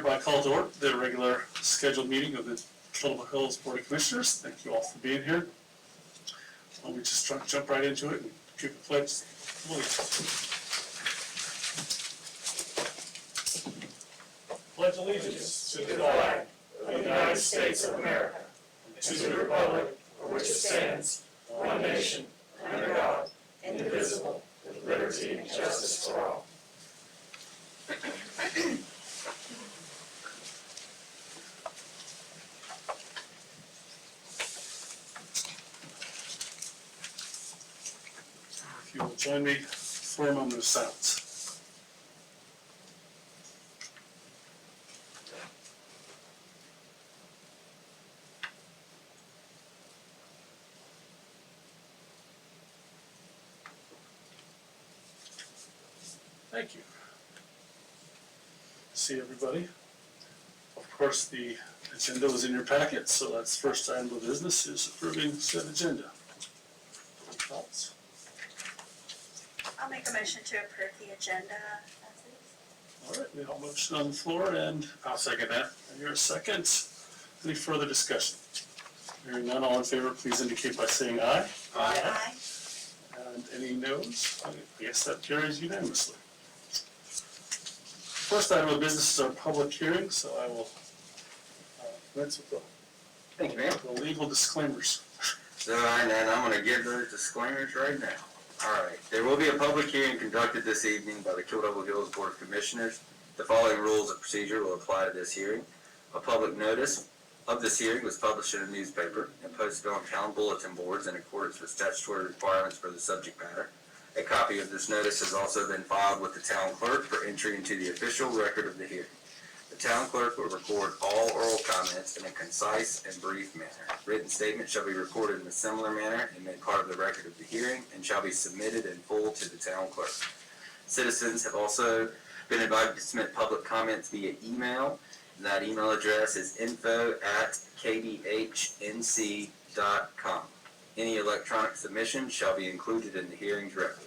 hereby call to order the regular scheduled meeting of the Kildover Hills Board of Commissioners. Thank you all for being here. Why don't we just jump right into it and keep the pledge. Pledge allegiance to the flag of the United States of America, and to the republic for which it stands, one nation, under God, indivisible, with liberty and justice for all. If you will join me for a moment of silence. Thank you. See everybody. Of course, the agenda was in your packet, so that's the first item of business is approving said agenda. Any thoughts? I'll make a motion to approve the agenda. All right, we have a motion on the floor, and I'll second that. And you're a second. Any further discussion? Hearing none, all in favor, please indicate by saying aye. Aye. And any noes? I guess that carries unanimously. First item of business is our public hearing, so I will commence with Thank you, ma'am. the legal disclaimers. So, and I'm going to give those disclaimers right now. All right. There will be a public hearing conducted this evening by the Kildover Hills Board of Commissioners. The following rules of procedure will apply to this hearing. A public notice of this hearing was published in a newspaper and posted on town bulletin boards in accordance with statutory requirements for the subject matter. A copy of this notice has also been filed with the town clerk for entry into the official record of the hearing. The town clerk will record all oral comments in a concise and brief manner. Written statements shall be recorded in a similar manner and made part of the record of the hearing and shall be submitted in full to the town clerk. Citizens have also been invited to submit public comments via email. And that email address is info@kdhnc.com. Any electronic submission shall be included in the hearing's record.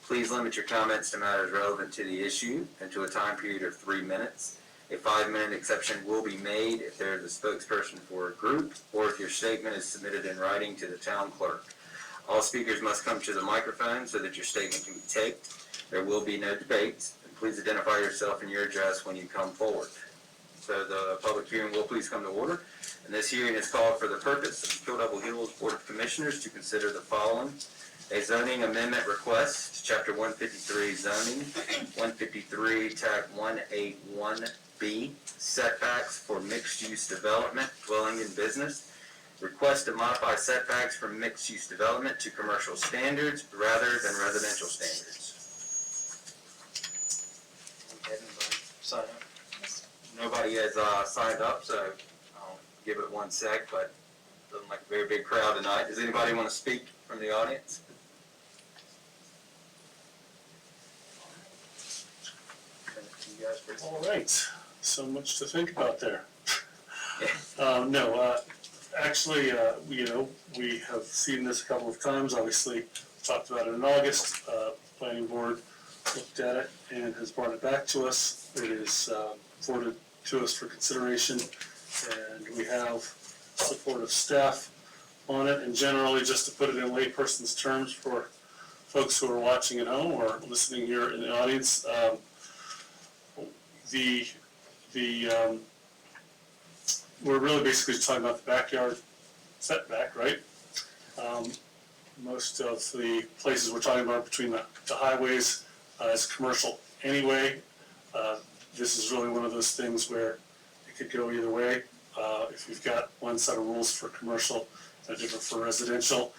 Please limit your comments to matters relevant to the issue and to a time period of 3 minutes. A 5-minute exception will be made if there is a spokesperson for a group or if your statement is submitted in writing to the town clerk. All speakers must come to the microphone so that your statement can be taped. There will be no debates, and please identify yourself and your address when you come forward. So the public hearing will please come to order. And this hearing is called for the purpose of the Kildover Hills Board of Commissioners to consider the following. A zoning amendment request, Chapter 153 zoning, 153 Tag 181B, setbacks for mixed-use development, dwelling and business. Request to modify setbacks from mixed-use development to commercial standards rather than residential standards. Sign up. Nobody has signed up, so I'll give it 1 sec, but it doesn't like a very big crowd tonight. Does anybody want to speak from the audience? All right, so much to think about there. Actually, we have seen this a couple of times. Obviously, talked about it in August. Planning board looked at it and has brought it back to us. It is forwarded to us for consideration, and we have support of staff on it. And generally, just to put it in layperson's terms for folks who are watching at home or listening here in the audience, we're really basically just talking about the backyard setback, right? Most of the places we're talking about between the highways is commercial anyway. This is really one of those things where it could go either way. If you've got one set of rules for commercial and different for residential,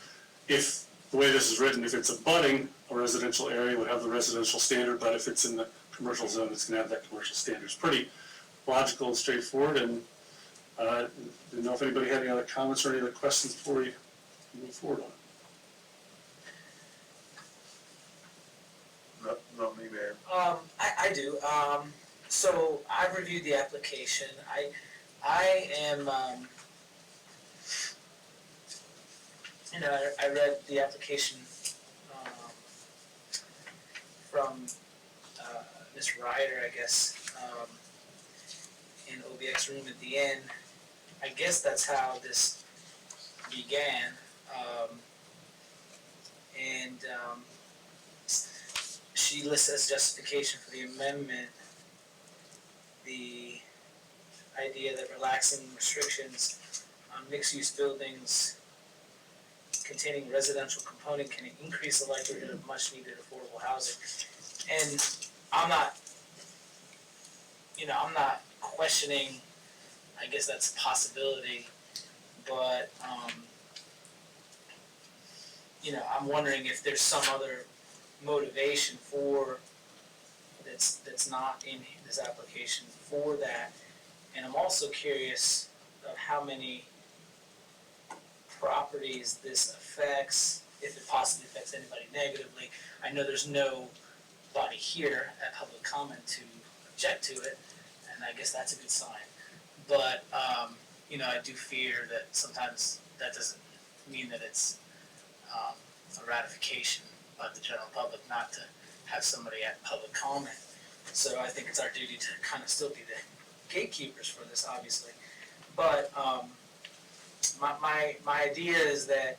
if the way this is written, if it's abutting a residential area, it would have the residential standard, but if it's in the commercial zone, it's going to have that commercial standard. It's pretty logical and straightforward, and I didn't know if anybody had any other comments or any other questions before we move forward on it. Not me, Mayor. I do. So I've reviewed the application. I am, I read the application from Ms. Ryder, I guess, in OBX room at the end. I guess that's how this began. She lists as justification for the amendment the idea that relaxing restrictions on mixed-use buildings containing residential component can increase the likelihood of much-needed affordable housing. And I'm not questioning, I guess that's a possibility, but, I'm wondering if there's some other motivation for, that's not in this application for that. And I'm also curious of how many properties this affects, if it possibly affects anybody negatively. I know there's nobody here at public comment to object to it, and I guess that's a good sign. But, I do fear that sometimes that doesn't mean that it's a ratification of the general public not to have somebody at public comment. So I think it's our duty to kind of still be the gatekeepers for this, obviously. But my idea is that,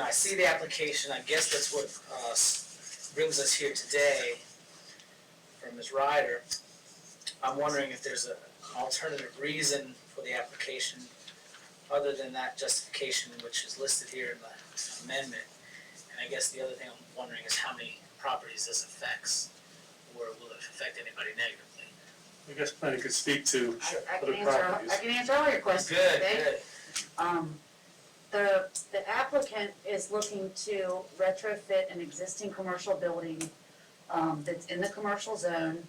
I see the application. I guess that's what brings us here today from Ms. Ryder. I'm wondering if there's an alternative reason for the application other than that justification which is listed here in the amendment. And I guess the other thing I'm wondering is how many properties this affects, or will it affect anybody negatively? I guess planning could speak to I other can properties. answer all your questions, okay? Good. The applicant is looking to retrofit an existing commercial building, that's in the commercial zone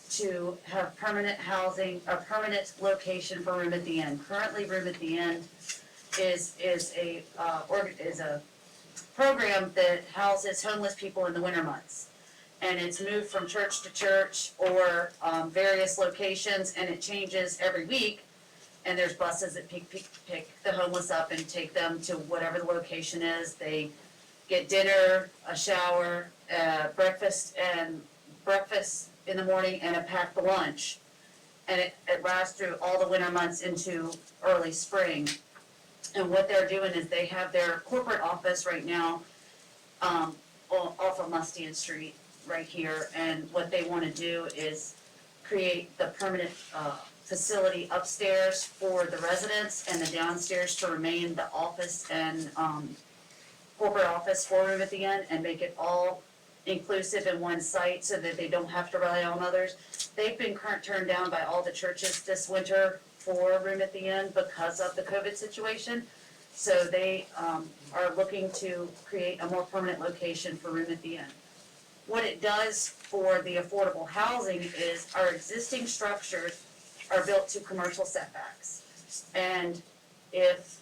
to have permanent housing, a permanent location for Room at the End. Currently, Room at the End is a program that houses homeless people in the winter months. And it's moved from church to church or various locations, and it changes every week. And there's buses that pick the homeless up and take them to whatever the location is. They get dinner, a shower, breakfast in the morning, and a packed lunch. And it lasts through all the winter months into early spring. And what they're doing is they have their corporate office right now off of Mustian Street right here. And what they want to do is create the permanent facility upstairs for the residents and the downstairs to remain the office and corporate office for Room at the End, and make it all inclusive in one site so that they don't have to rely on others. They've been turned down by all the churches this winter for Room at the End because of the COVID situation. So they are looking to create a more permanent location for Room at the End. What it does for the affordable housing is our existing structures are built to commercial setbacks. And if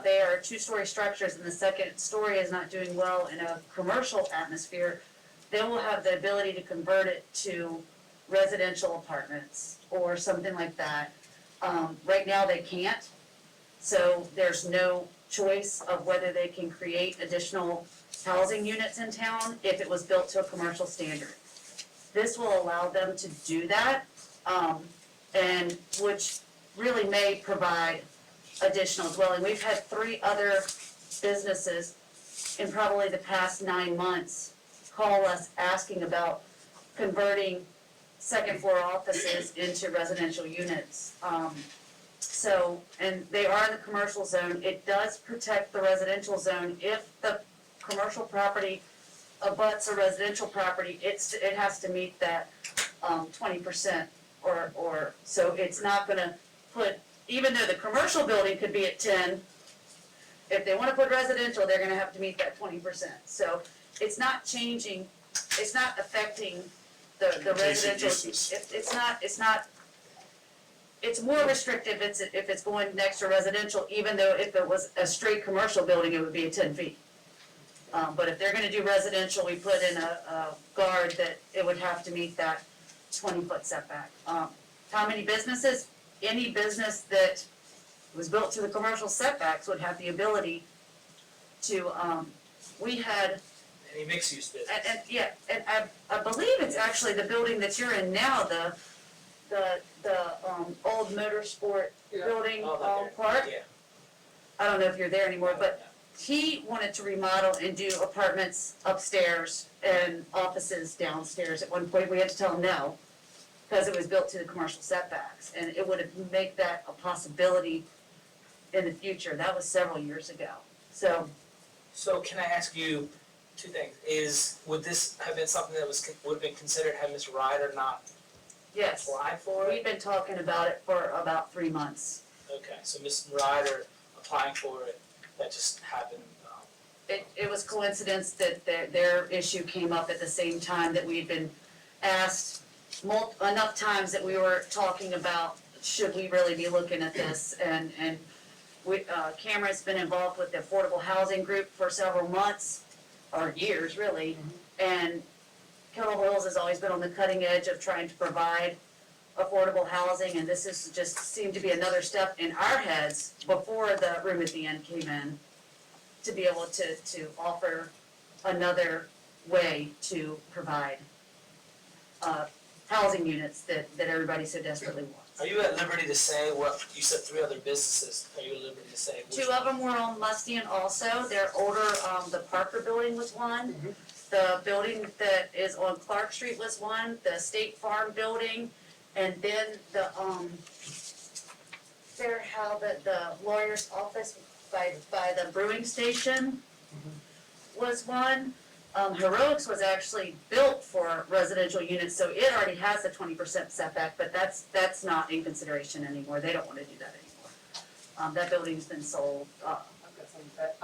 they are two-story structures and the second story is not doing well in a commercial atmosphere, they will have the ability to convert it to residential apartments or something like that. Right now they can't, so there's no choice of whether they can create additional housing units in town if it was built to a commercial standard. This will allow them to do that, and which really may provide additional dwelling. We've had 3 other businesses in probably the past 9 months call us asking about converting second floor offices into residential units. And they are in the commercial zone. It does protect the residential zone. If the commercial property abuts a residential property, it has to meet that 20% or so. It's not gonna put, even though the commercial building could be at 10, if they wanna put residential, they're gonna have to meet that 20%. So it's not changing, it's not affecting the residential. uses. It's more restrictive if it's going next to residential, even though if it was a straight commercial building, it would be at 10 feet. But if they're gonna do residential, we put in a guard that it would have to meet that 20-foot setback. How many businesses? Any business that was built to the commercial setbacks would have the ability to, we had, Any mixed-use business. and I believe it's actually the building that you're in now, old motorsport Yeah. building, Oh, that there. park. Yeah. I don't know if you're there anymore, but he wanted to remodel and do apartments upstairs and offices downstairs. At one point, we had to tell him no, because it was built to the commercial setbacks, and it would make that a possibility in the future. That was several years ago. So can I ask you two things? Would this have been something that would have been considered had Ms. Ryder not yes, applied for it? we've been talking about it for about 3 months. Okay, so Ms. Ryder applying for it, that just happened. It was coincidence that their issue came up at the same time that we'd been asked enough times that we were talking about, should we really be looking at this? And Cameron's been involved with the affordable housing group for several months, or years really. And Kettle Hills has always been on the cutting edge of trying to provide affordable housing, and this is just seemed to be another step in our heads before the room at the end came in, to be able to offer another way to provide housing units that everybody so desperately wants. Are you at liberty to say what, you said 3 other businesses, are you at liberty to say which 2 of them were on Mustian also. They're older, the Parker Building was one. The building that is on Clark Street was one, the State Farm Building, and then the lawyer's office by the brewing station was one. Heroics was actually built for residential units, so it already has a 20% setback, but that's not in consideration anymore. They don't wanna do that anymore. That building's been sold. I've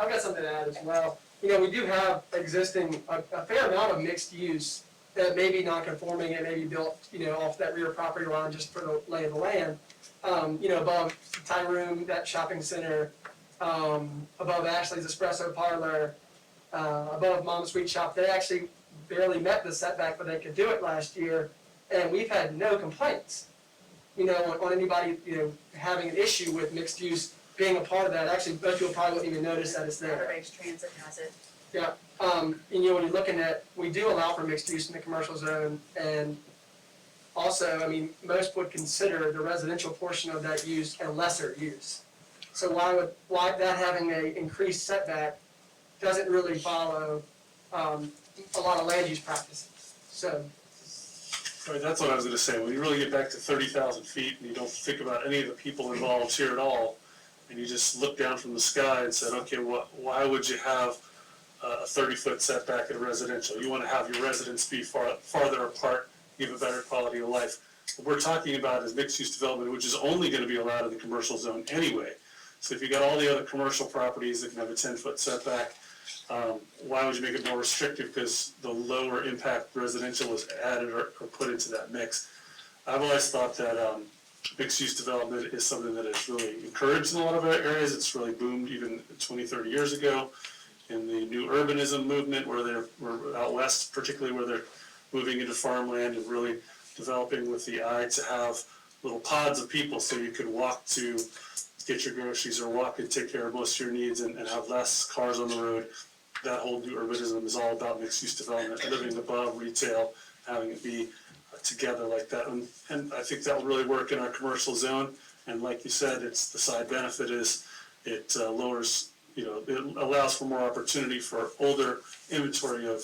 got something to add as well. You know, we do have existing, a fair amount of mixed use that may be non-conforming and may be built, you know, off that rear property line just for the lay of the land. You know, above Tyroom, that shopping center, above Ashley's Espresso Parlor, above Mom's Sweet Shop, they actually barely met the setback, but they could do it last year, and we've had no complaints, you know, on anybody, you know, having an issue with mixed use being a part of that. Actually, most people probably wouldn't even notice that it's there. Outer Transit has it. Yeah, and you know, when you're looking at, we do allow for mixed use in the commercial zone, and also, I mean, most would consider the residential portion of that use a lesser use. So why that having a increased setback doesn't really follow, a lot of land use practices, so. Right, that's what I was gonna say, when you really get back to 30,000 feet and you don't think about any of the people involved here at all, and you just look down from the sky and said, okay, why would you have a 30-foot setback in a residential? You wanna have your residents be farther apart, give a better quality of life. What we're talking about is mixed-use development, which is only gonna be allowed in the commercial zone anyway. So if you got all the other commercial properties that can have a 10-foot setback, why would you make it more restrictive? Because the lower impact residential was added or put into that mix. I've always thought that mixed-use development is something that is really encouraged in a lot of our areas. It's really boomed even 20, 30 years ago in the new urbanism movement, where we're out west, particularly where they're moving into farmland and really developing with the eye to have little pods of people so you could walk to get your groceries or walk and take care of most of your needs and have less cars on the road. That whole new urbanism is all about mixed-use development, living above retail, having it be together like that. And I think that will really work in our commercial zone. And like you said, it's the side benefit is it lowers, you know, it allows for more opportunity for older inventory of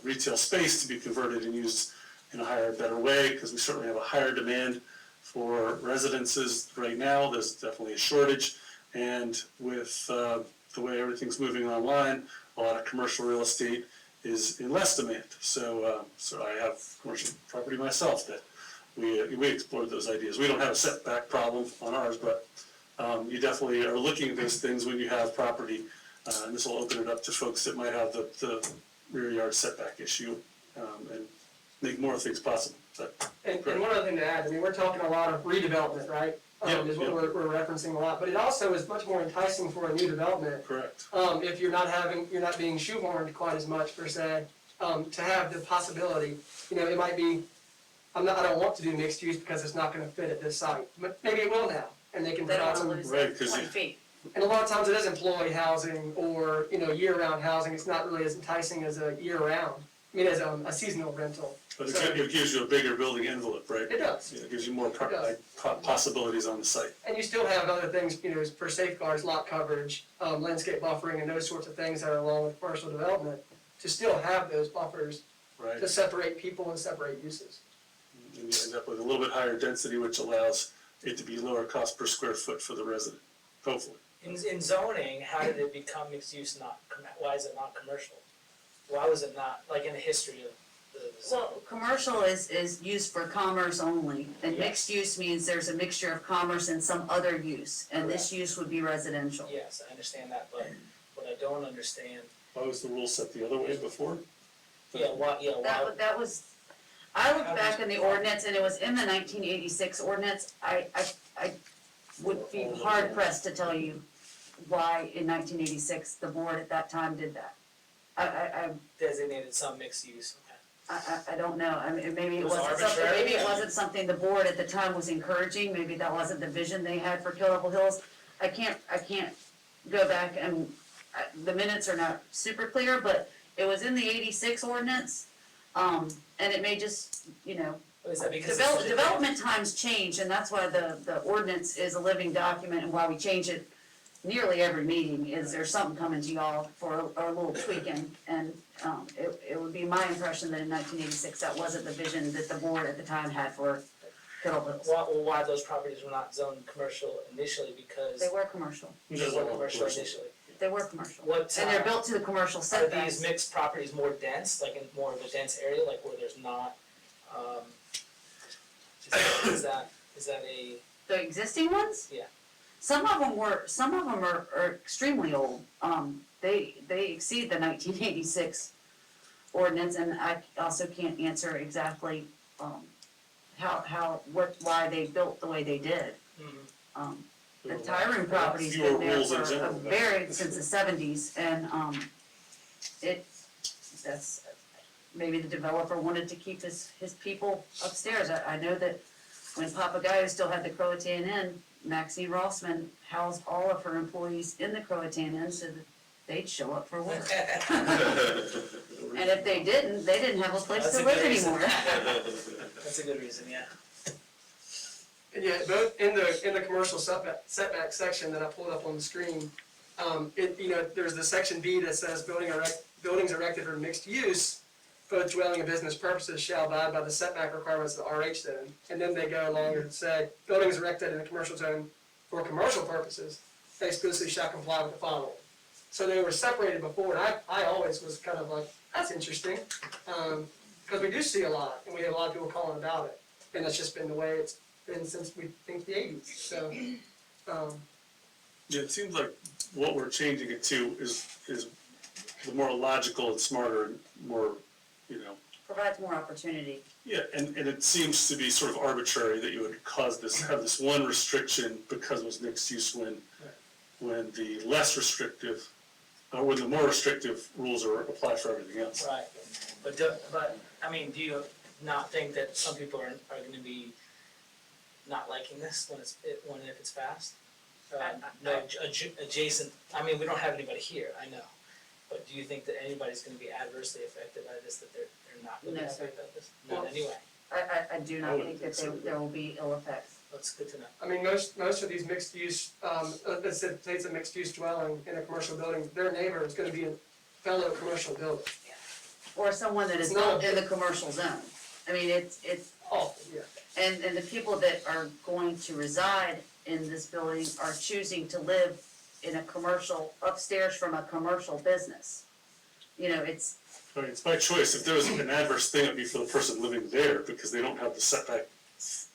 retail space to be converted and used in a higher, better way, because we certainly have a higher demand for residences right now. There's definitely a shortage, and with the way everything's moving online, a lot of commercial real estate is in less demand. So I have commercial property myself that we explored those ideas. We don't have a setback problem on ours, but you definitely are looking at those things when you have property, and this will open it up to folks that might have the rear yard setback issue, and make more things possible. And one other thing to add, I mean, we're talking a lot of redevelopment, right? Is what we're referencing a lot, but it also is much more enticing for a new development. Correct. If you're not being shoehorned quite as much per se, to have the possibility, you know, it might be, I don't want to do mixed use because it's not gonna fit at this site, but maybe it will now, and they can They provide don't some. wanna lose Right, that 'cause 20 you- feet. And a lot of times it is employee housing or, you know, year-round housing. It's not really as enticing as a year-round. as a seasonal rental. But So- it gives you a bigger building envelope, right? It does. Yeah, it gives you more It does. possibilities on the site. And you still have other things, for safeguards, lot coverage, landscape buffering, and those sorts of things that are along with commercial development, to still have those buffers Right? to separate people and separate uses. And you end up with a little bit higher density, which allows it to be lower cost per square foot for the resident, hopefully. In zoning, how did it become mixed use why is it not commercial? Why was it not, like in the history of the Well, commercial is used for commerce only, and Yes. mixed use means there's a mixture of commerce and some other use, and this use would be residential. Yes, I understand that, but what I don't understand, Why was the rule set the other way before? That was, I looked back in the ordinance, and it was in the 1986 ordinance. I would be hard pressed to tell you why in 1986 the board at that time did that. I designated some mixed use, okay. I don't know, I mean, maybe it It was wasn't something, arbitrary? maybe it wasn't something the board at the time was encouraging, maybe that wasn't the vision they had for Killable Hills. I can't go back and, the minutes are not super clear, but it was in the 86 ordinance. And it may just, What is that, because it's development times change, and that's why the ordinance is a living document, and why we change it nearly every meeting, is there's something coming to y'all for a little tweaking, and, it would be my impression that in 1986, that wasn't the vision that the board at the time had for Killable Hills. why those properties were not zoned commercial initially, because They were commercial, they were commercial initially. they were commercial, What, and they're built to the commercial are setbacks. these mixed properties more dense, like in more of a dense area, like where there's not, is that a, The existing ones? Yeah. Some of them are extremely old. They exceed the 1986 ordinance, and I also can't answer exactly, why they built the way they did. The Tyrone property's been there rules in for general, since the 70s, and, that's, maybe the developer wanted to keep his people upstairs. I know that when Papagayo still had the Croatan Inn, Maxine Rossman housed all of her employees in the Croatan Inn so that they'd show up for work. And if they didn't have a place That's to a live good reason. anymore. That's a good reason, yeah. And yeah, both in the commercial setback section that I pulled up on the screen, there's the section B that says buildings erected for mixed use, both dwelling and business purposes shall abide by the setback requirements of the RH zone. And then they go along and say, buildings erected in the commercial zone for commercial purposes exclusively shall comply with the following. So they were separated before, and I always was kind of like, that's interesting, because we do see a lot, and we have a lot of people calling about it, and that's just been the way it's been since we think the 80s. So, Yeah, it seems like what we're changing it to is the more logical and smarter and more, Provides more opportunity. yeah, and it seems to be sort of arbitrary that you would have this one restriction because it was mixed use when the less restrictive, or when the more restrictive rules apply for everything else. Right, but do you not think that some people are gonna be not liking this if it's passed? Adjacent, we don't have anybody here, I know, but do you think that anybody's gonna be adversely affected by this, that they're not gonna be No, sir. affected by this? Not anyway, I do not think that there will be ill effects. that's good to know. I mean, most of these mixed use, let's say it's a mixed use dwelling in a commercial building, their neighbor is gonna be a fellow commercial builder. Or someone that is It's not- built in the commercial zone. I mean, it's, Oh, yeah. and the people that are going to reside in this building are choosing to live in a commercial, upstairs from a commercial business. It's, I mean, it's by choice. If there was an adverse thing, it'd be for the person living there because they don't have the setback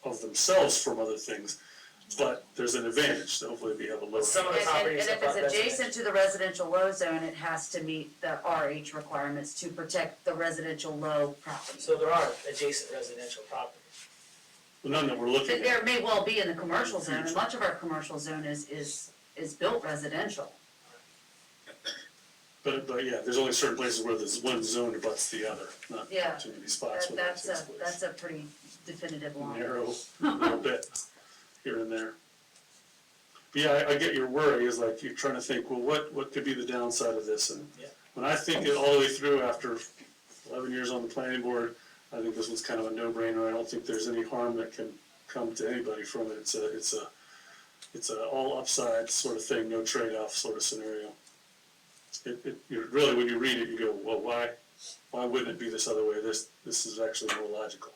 of themselves from other things. But there's an advantage, so hopefully we have a lower. Some of the and properties if above it's adjacent to the residential low zone, it has to meet the RH requirements to protect the residential low property. So there are adjacent residential properties. Well, none that we're looking at. There may well be in the commercial zone, and much of our commercial zone is built residential. But yeah, there's only certain places where there's one zone abuts the other, not Yeah. too many spots where that takes place. That's a pretty definitive line. Narrow, a little bit here and there. But yeah, I get your worry, is like you're trying to think, well, what could be the downside of this? And Yeah. when I think it all the way through after 11 years on the planning board. I think this one's kind of a no-brainer. I don't think there's any harm that can come to anybody from it. It's a all upside sort of thing, no trade-off sort of scenario. Really, when you read it, you go, well, why wouldn't it be this other way? This is actually more logical.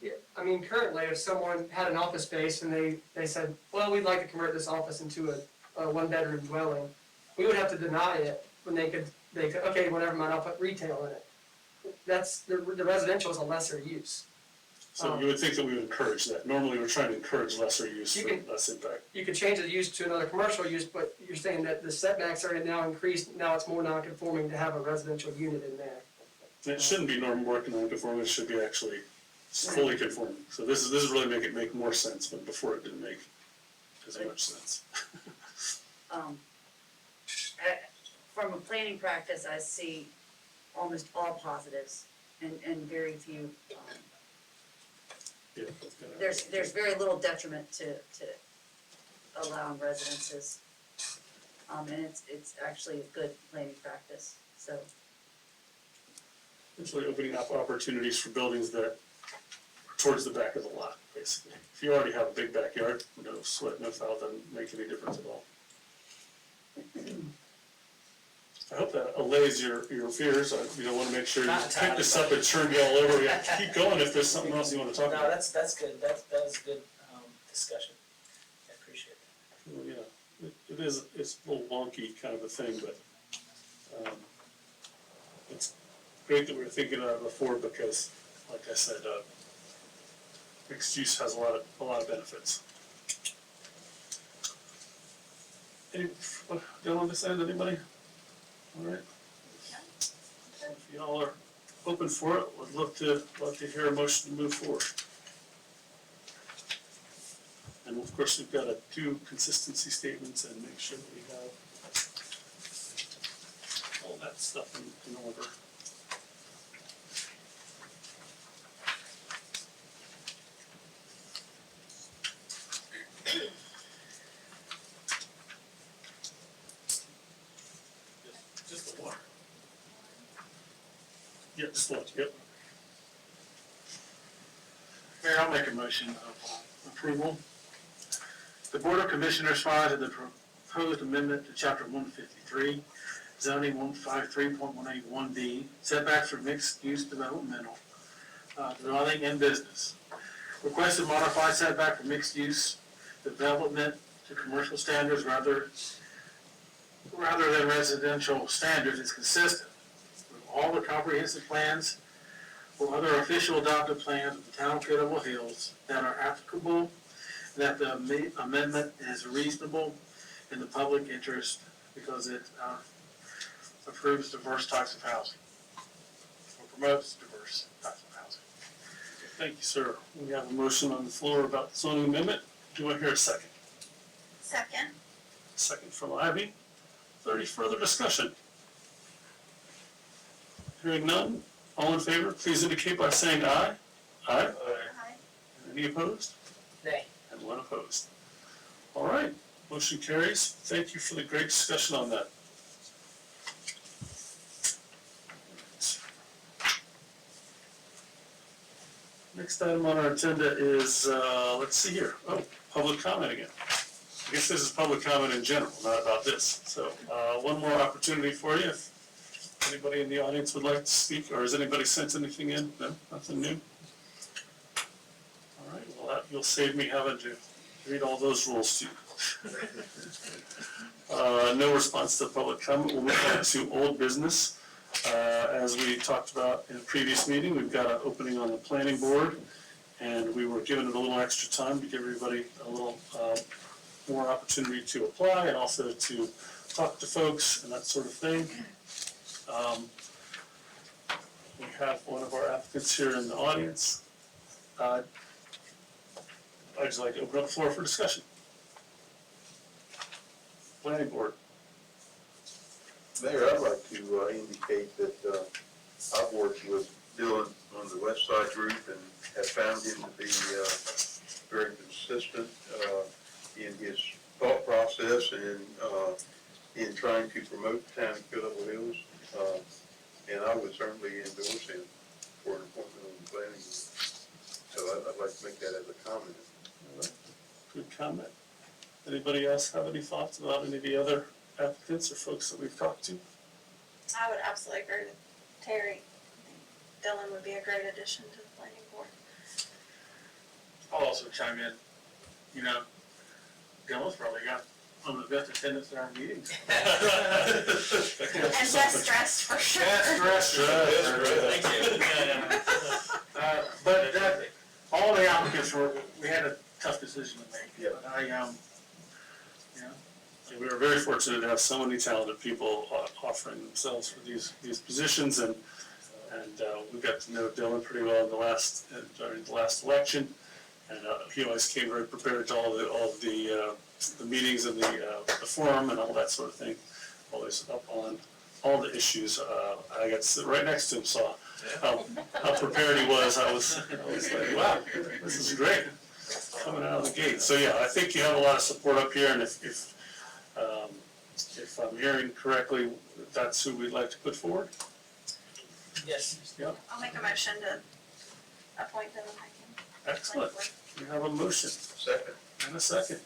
Yeah, I mean, currently, if someone had an office space and they said, well, we'd like to convert this office into a one-bedroom dwelling, we would have to deny it when they could, okay, well, never mind, I'll put retail in it. That's, the residential is a lesser use. So you would think that we would encourage that. Normally, we're trying to encourage lesser use for less impact. You could change the use to another commercial use, but you're saying that the setbacks are now increased, now it's more non-conforming to have a residential unit in there. And it shouldn't be more non-conforming, it should be actually fully conforming. So this is really make more sense, but before it didn't make as much sense. From a planning practice, I see almost all positives and very few, Yeah, that's kinda- there's very little detriment to allowing residences. And it's actually a good planning practice, so. It's really opening up opportunities for buildings that are towards the back of the lot, basically. If you already have a big backyard, no sweat, no foul, doesn't make any difference at all. I hope that allays your fears. You don't want to make sure you Not pick entirely, this up and churn you all over. We have to keep going if there's something else you want to talk No, about. that's good, that was a good, discussion, I appreciate it. Well, yeah, it's a little wonky kind of a thing, but it's great that we were thinking of it before because, like I said, mixed use has a lot of benefits. Down on this end, anybody? All right. If y'all are open for it, would love to hear a motion to move forward. And of course, we've got to do consistency statements and make sure that we have all that stuff in order. Just the water. Yeah, just the water, yep. Mayor, I'll make a motion of approval. The Board of Commissioners finds that the proposed amendment to Chapter 153, zoning 153.181B, setbacks for mixed-use developmental, dwelling and business. Request to modify setback for mixed-use development to commercial standards rather than residential standards is consistent with all the comprehensive plans or other official adopted plans of the town of Pittable Hills that are applicable, that the amendment is reasonable in the public interest because it approves diverse types of housing, or promotes diverse types of housing. Thank you, sir. We have a motion on the floor about the zoning amendment. Do I hear a second? Second. Second from Ivy. Is there any further discussion? Hearing none, all in favor, please indicate by saying aye. Aye. Aye. Any opposed? Nay. And one opposed. All right, motion carries. Thank you for the great discussion on that. Next item on our agenda is, let's see here, public comment again. I guess this is public comment in general, not about this. So one more opportunity for you. If anybody in the audience would like to speak, or has anybody sent anything in? No, nothing new? All right, well, you'll save me having to read all those rules to you. No response to public comment. We'll move on to old business. As we talked about in a previous meeting, we've got an opening on the planning board, and we were given it a little extra time to give everybody a little more opportunity to apply and also to talk to folks and that sort of thing. We have one of our applicants here in the audience. I'd just like to open up the floor for discussion. Planning board. Mayor, I'd like to indicate that I've worked with Dylan on the West Side group and have found him to be very consistent in his thought process and in trying to promote the town of Pittable Hills. and I would certainly endorse him for an appointment on the planning board. So I'd like to make that as a comment. All right. Good comment. Anybody else have any thoughts about any of the other applicants or folks that we've talked to? I would absolutely agree with Terry. I think Dylan would be a great addition to the planning board. I'll also chime in, you know, Dylan's probably got one of the best attendance at our meetings. And less stressed for sure. Thank you. But all the applicants we had a tough decision to make. Yeah. But you know, And we were very fortunate to have so many talented people offering themselves for these positions, and we got to know Dylan pretty well during the last election, and he always came very prepared to all the meetings and the forum and all that sort of thing, always up on all the issues. I got to sit right next to him, saw how prepared he was. I was like, wow, this is great, coming out of the gate. So yeah, I think you have a lot of support up here, and if I'm hearing correctly, that's who we'd like to put forward. Yes. I'll make a motion to appoint Dylan Hiking. Excellent. We have a motion Second. and a second.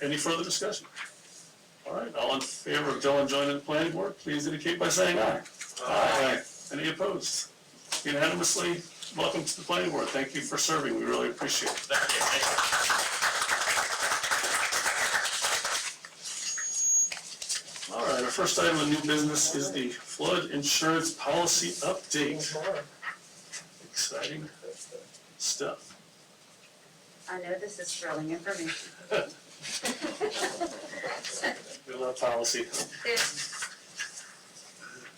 Any further discussion? All right, all in favor of Dylan joining the planning board, please indicate by saying aye. Aye. Any opposed? Unanimously, welcome to the planning board. Thank you for serving. We really appreciate it. All right, our first item of new business is the flood insurance policy update. Exciting stuff. I know this is thrilling information. We love policy.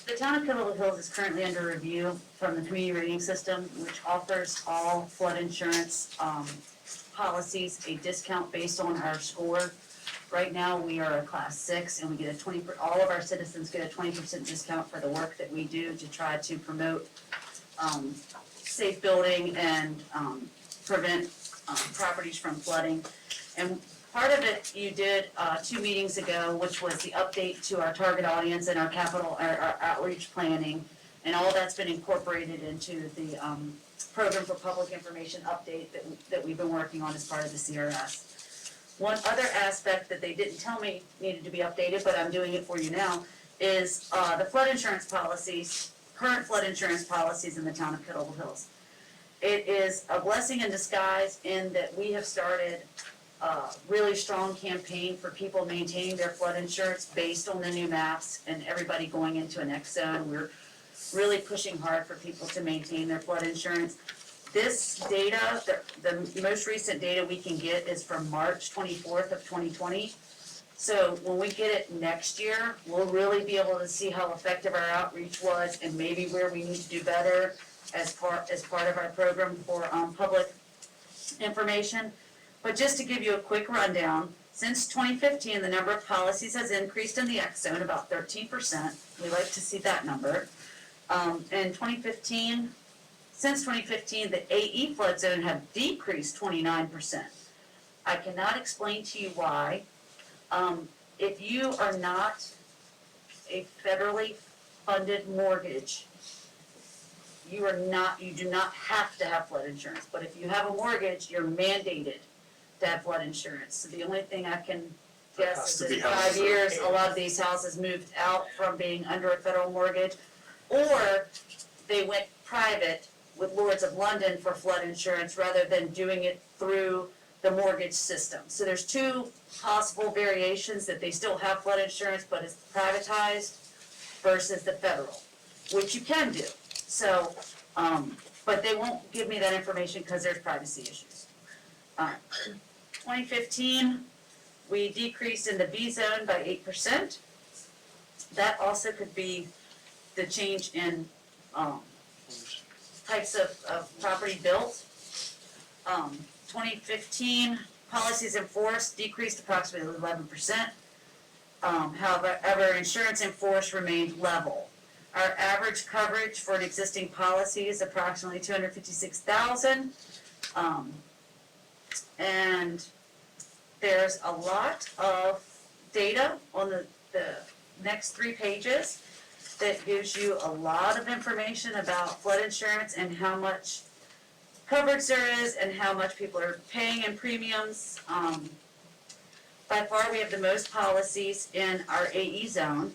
The town of Kettle Hills is currently under review from the community rating system, which offers all flood insurance policies a discount based on our score. Right now, we are a class 6, and we get all of our citizens get a 20% discount for the work that we do to try to promote safe building and prevent properties from flooding. And part of it you did 2 meetings ago, which was the update to our target audience and our our outreach planning, and all that's been incorporated into the program for public information update that we've been working on as part of the CRS. One other aspect that they didn't tell me needed to be updated, but I'm doing it for you now, is the flood insurance policies, current flood insurance policies in the town of Kettle Hills. It is a blessing in disguise in that we have started a really strong campaign for people maintaining their flood insurance based on the new maps and everybody going into an X zone. We're really pushing hard for people to maintain their flood insurance. This data, the most recent data we can get is from March 24th of 2020. So when we get it next year, we'll really be able to see how effective our outreach was and maybe where we need to do better as part of our program for public information. But just to give you a quick rundown, since 2015, the number of policies has increased in the X zone about 13%. We like to see that number. Since 2015, the AE flood zone have decreased 29%. I cannot explain to you why. If you are not a federally funded mortgage, you do not have to have flood insurance. But if you have a mortgage, you're mandated to have flood insurance. So the only thing I can guess is in 5 years, a lot of these houses moved out from being under a federal mortgage, or they went private with Lords of London for flood insurance rather than doing it through the mortgage system. So there's 2 possible variations, that they still have flood insurance, but it's privatized versus the federal, which you can do. So, but they won't give me that information because there's privacy issues. 2015, we decreased in the B zone by 8%. That also could be the change in types of property built. 2015, policies in force decreased approximately 11%. However, insurance in force remained level. Our average coverage for an existing policy is approximately $256,000. And there's a lot of data on the next 3 pages. that gives you a lot of information about flood insurance and how much coverage there is and how much people are paying in premiums. By far, we have the most policies in our AE zone.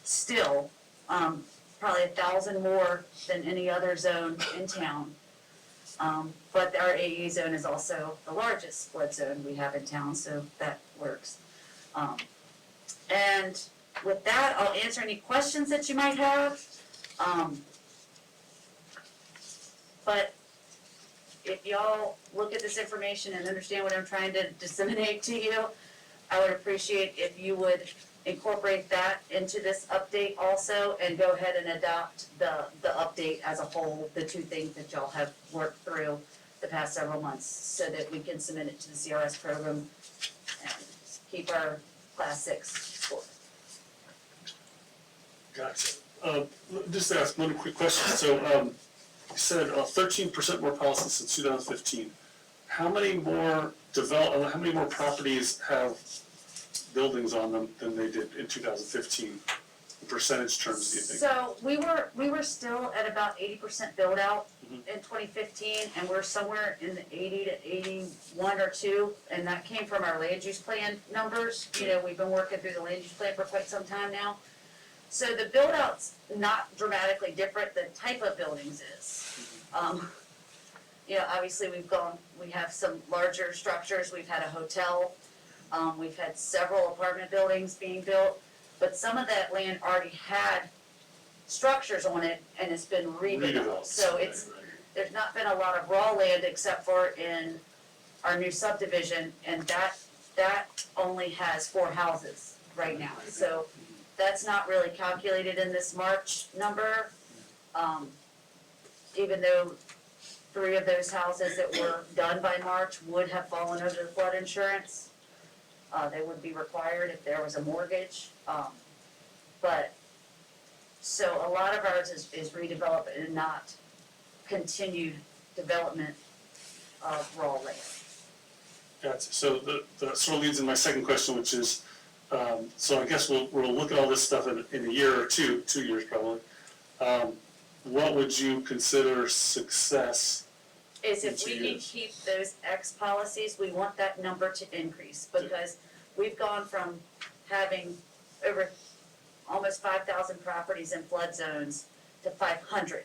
Still, probably 1,000 more than any other zone in town. But our AE zone is also the largest flood zone we have in town, so that works. And with that, I'll answer any questions that you might have. But if y'all look at this information and understand what I'm trying to disseminate to you, I would appreciate if you would incorporate that into this update also and go ahead and adopt the update as a whole, the two things that y'all have worked through the past several months so that we can submit it to the CRS program and keep our class 6 score. Gotcha. Just to ask one quick question. So, you said 13% more policies since 2015. How many more properties have buildings on them than they did in 2015? In percentage terms, do you think? So we were still at about 80% build out in 2015, and we're somewhere in the 80 to 81 or 2, and that came from our land use plan numbers. You know, we've been working through the land use plan for quite some time now. So the build out's not dramatically different. The type of buildings is. You know, obviously we have some larger structures. We've had a hotel. We've had several apartment buildings being built, but some of that land already had structures on it and it's been redeveloped. So there's not been a lot of raw land except for in our new subdivision, and that only has 4 houses right now. So that's not really calculated in this March number, even though 3 of those houses that were done by March would have fallen under the flood insurance. They would be required if there was a mortgage. But, so a lot of ours is redevelopment and not continued development of raw land. Gotcha. So that sort of leads in my second question, which is, so I guess we'll look at all this stuff in a year or 2 years probably. What would you consider success? Is if we can keep those X policies, we want that number to increase, because we've gone from having over almost 5,000 properties in flood zones to 500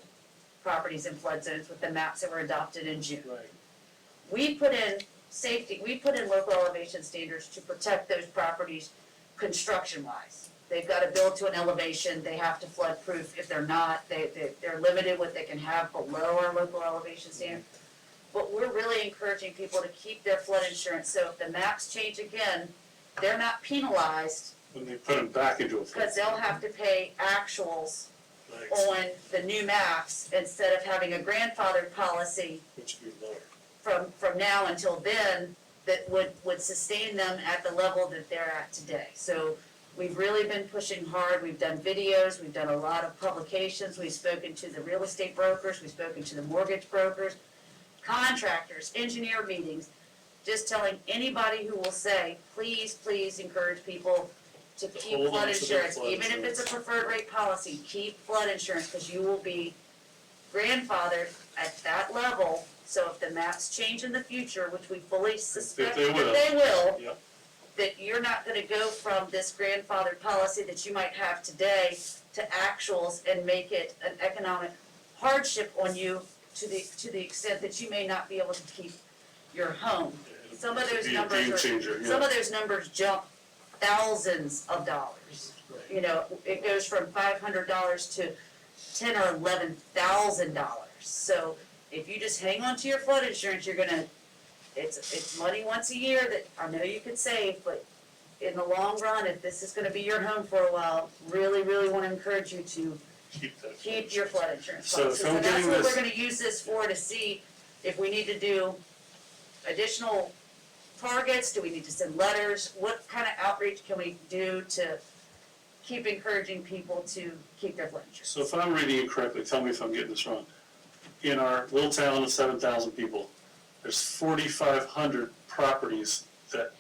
properties in flood zones with the maps that were adopted in June. Right. We put in safety, we put in local elevation standards to protect those properties construction-wise. They've got to build to an elevation, they have to flood proof. If they're not, they're limited what they can have below our local elevation standard. But we're really encouraging people to keep their flood insurance, so if the maps change again, they're not penalized When they put them back into a flood. because they'll have to pay actuals Thanks. on the new maps instead of having a grandfathered policy Which would be lower. from now until then that would sustain them at the level that they're at today. So we've really been pushing hard. We've done videos, we've done a lot of publications, we've spoken to the real estate brokers, we've spoken to the mortgage brokers, contractors, engineer meetings, just telling anybody who will say, please, please encourage people to keep Hold flood on to their insurance, flood even if it's a preferred rate policy, keep flood insurance, because you will be grandfathered at that level. So if the maps change in the future, which we fully suspect they that will. they will, Yep. that you're not gonna go from this grandfathered policy that you might have today to actuals and make it an economic hardship on you to the extent that you may not be able to keep your home. Some of those It'd be a numbers game are, changer, some yeah. of those numbers jump thousands of dollars. You know, it goes from $500 to $10,000 or $11,000. So if you just hang on to your flood insurance, you're gonna, it's money once a year that I know you could save, but in the long run, if this is gonna be your home for a while, really, really wanna encourage you to keep your flood insurance So if policies. I'm And that's getting what this- we're gonna use this for, to see if we need to do additional targets, do we need to send letters, what kind of outreach can we do to keep encouraging people to keep their flood insurance? So if I'm reading it correctly, tell me if I'm getting this wrong. In our little town of 7,000 people, there's 4,500 properties that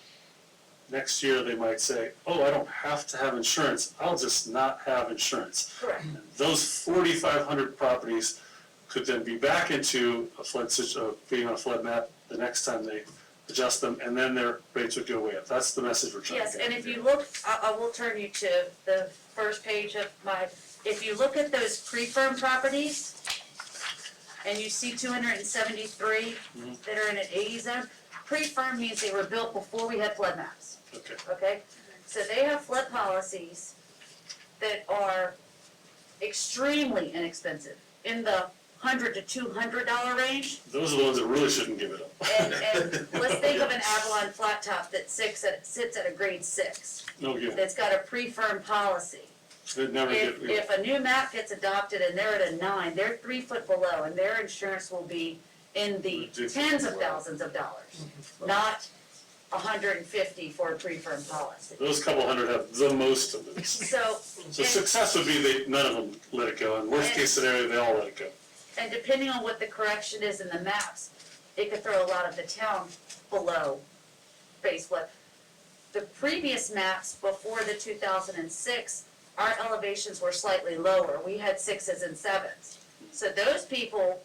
next year they might say, oh, I don't have to have insurance, I'll just not have insurance. Correct. And those 4,500 properties could then be back into a flood being on a flood map the next time they adjust them, and then their rates would go way up. That's the message we're trying to Yes, get. and if you look, I will turn you to the first page of my, if you look at those pre-firm properties, and you see 273 that are in an 80 zone, pre-firm means they were built before we had flood maps, Okay, okay? So they have flood policies that are extremely inexpensive, in the $100 to $200 range. those are the ones that really shouldn't give it up. And let's think of an Avalon flat top that sits at a grade 6, No give. that's got a pre-firm policy. They'd never get, If a new map gets adopted and they're at a 9, they're 3 foot below, and their insurance will be in the tens of thousands of dollars, not 150 for a pre-firm policy. those couple hundred have the most of this. So, So success would be none of them let it go, and worst case scenario, they all let it go. and depending on what the correction is in the maps, it could throw a lot of the town below base flood. The previous maps before the 2006, our elevations were slightly lower. We had 6s and 7s. So those people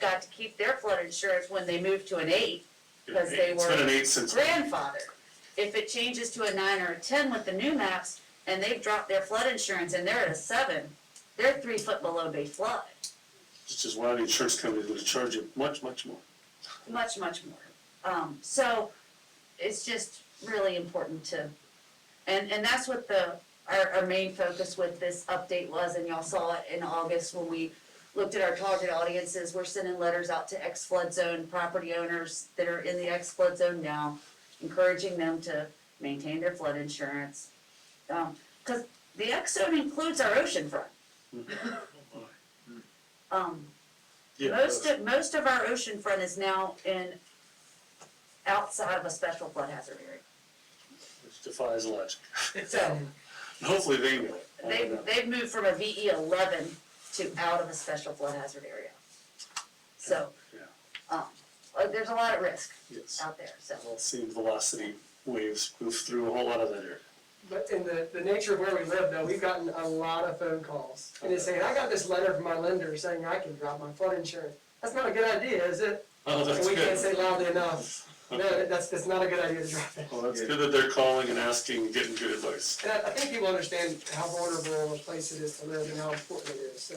got to keep their flood insurance when they moved to an 8, because they It's been an were 8 since. grandfathered. If it changes to a 9 or a 10 with the new maps, and they've dropped their flood insurance and they're at a 7, they're 3 foot below base flood. Which is why the insurance companies would charge you much, much more. Much, much more. So it's just really important to, and that's what our main focus with this update was, and y'all saw it in August when we looked at our target audiences. We're sending letters out to ex-flood zone property owners that are in the ex-flood zone now, encouraging them to maintain their flood insurance. Because the ex-zone includes our ocean front. Yeah, Most of our ocean front is now outside of a special flood hazard area. which defies logic. So And hopefully they know it. I don't know. they've moved from a VE 11 to out of a special flood hazard area. So, Yeah. there's a lot of risk Yes. out there, so. I've all seen velocity waves move through a whole lot of that area. But in the nature of where we live though, we've gotten a lot of phone calls. And it's saying, I got this letter from my lender saying I can drop my flood insurance. That's not a good idea, is it? Oh, that's And we can't good. say loudly enough. No, that's not a good idea to drop it. Well, that's good that they're calling and asking and getting good advice. And I think people understand how vulnerable a place it is to live and how important it is, so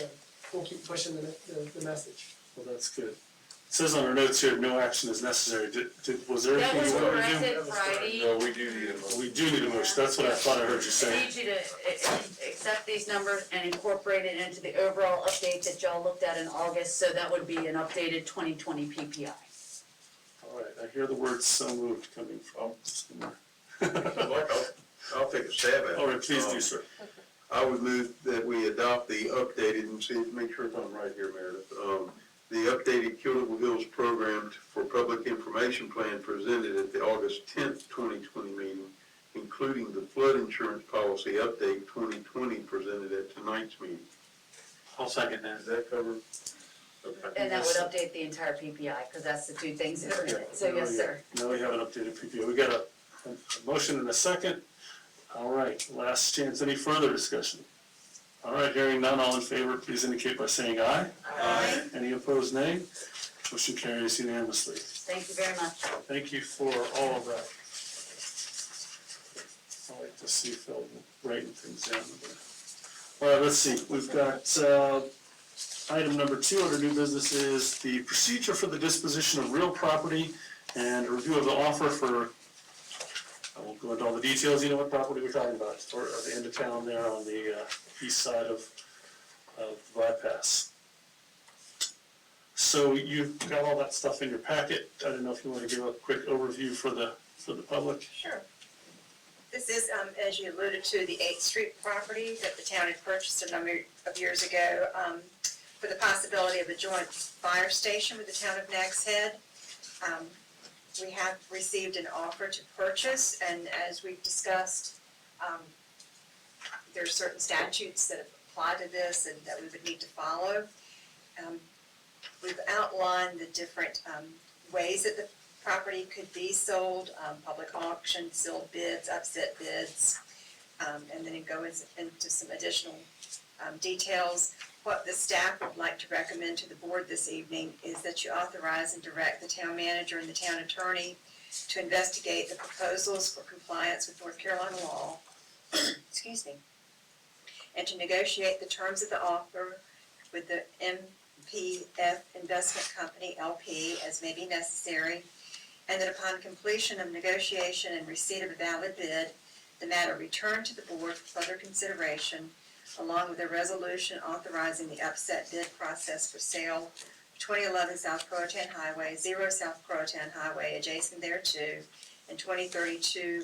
we'll keep pushing the message. Well, that's good. It says on our notes here, no action is necessary. Was there That anything was you wanted to do? corrected Friday. No, we do need a motion. We do need a motion. That's what I thought I heard you I say. need you to accept these numbers and incorporate it into the overall update that y'all looked at in August, so that would be an updated 2020 PPI. All right, I hear the word "so moved" coming from somewhere. I'll take a stab at it. All right, please do, sir. I would move that we adopt the updated, and see, make sure I'm right here, Meredith. The updated Killable Hills program for public information plan presented at the August 10th, 2020 meeting, including the flood insurance policy update 2020 presented at tonight's meeting. I'll second that. Does that cover? Okay. And that would update the entire PPI, because that's the two things that are in it, so yes, sir. Now we have an updated PPO. We got a motion and a second. All right, last chance. Any further discussion? All right, hearing none, all in favor, please indicate by saying aye. Aye. Any opposed, nay? Motion carries unanimously. Thank you very much. Thank you for all of that. I like to see Phil writing things down. All right, let's see. We've got item number 2 under new business is the procedure for the disposition of real property and a review of the offer for, I won't go into all the details, you know what property we're talking about, or the end of town there on the east side of the bypass. So you've got all that stuff in your packet. I don't know if you want to give a quick overview for the public. Sure. This is, as you alluded to, the 8th Street property that the town had purchased a number of years ago for the possibility of a joint fire station with the town of Nags Head. We have received an offer to purchase, and as we've discussed, there are certain statutes that apply to this and that we would need to follow. We've outlined the different ways that the property could be sold, public auction, sealed bids, upset bids, and then it goes into some additional details. What the staff would like to recommend to the board this evening is that you authorize and direct the town manager and the town attorney to investigate the proposals for compliance with North Carolina law, excuse me, and to negotiate the terms of the offer with the MPF Investment Company, LP, as may be necessary, and that upon completion of negotiation and receipt of a valid bid, the matter returned to the board for further consideration, along with a resolution authorizing the upset bid process for sale of 2011 South Croatan Highway, 0 South Croatan Highway adjacent thereto, and 2032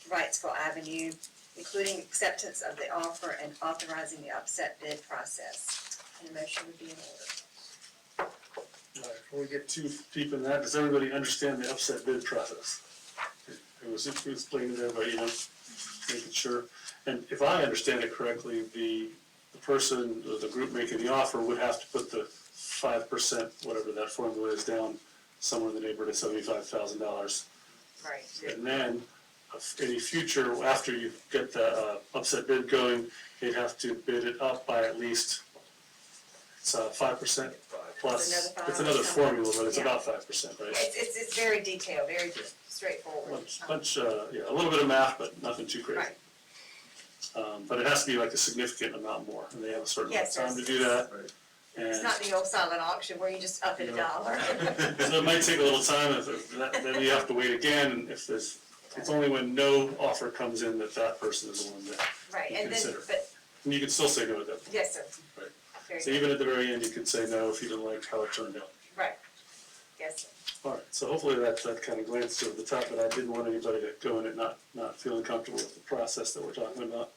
Wrightsville Avenue, including acceptance of the offer and authorizing the upset bid process. And a motion would be in order. All right, before we get too deep in that, does everybody understand the upset bid process? It was explained to everybody, making sure. And if I understand it correctly, the person, or the group making the offer would have to put the 5%, whatever that formula is, down somewhere in the neighborhood of $75,000. Right. And then, any future, after you get the upset bid going, they'd have to bid it up by at least, it's 5% plus, It's another it's another 5. formula, but it's Yeah. about 5%, right? It's very detailed, very straightforward. A little bit of math, but nothing too crazy. Right. But it has to be like a significant amount more, and they have a certain amount of Yes, time to do that. It's And not the old silent auction where you just up it No. $1. so it might take a little time, then you have to wait again, and if there's, it's only when no offer comes in that person is the one that, Right, You and then, consider. but, and you can still say no at that point. yes, sir. Right. Very So good. even at the very end, you could say no if you didn't like how it turned out. Right, yes, sir. All right, so hopefully that kind of glanced over the top, but I didn't want anybody to go in it not feeling comfortable with the process that we're talking about.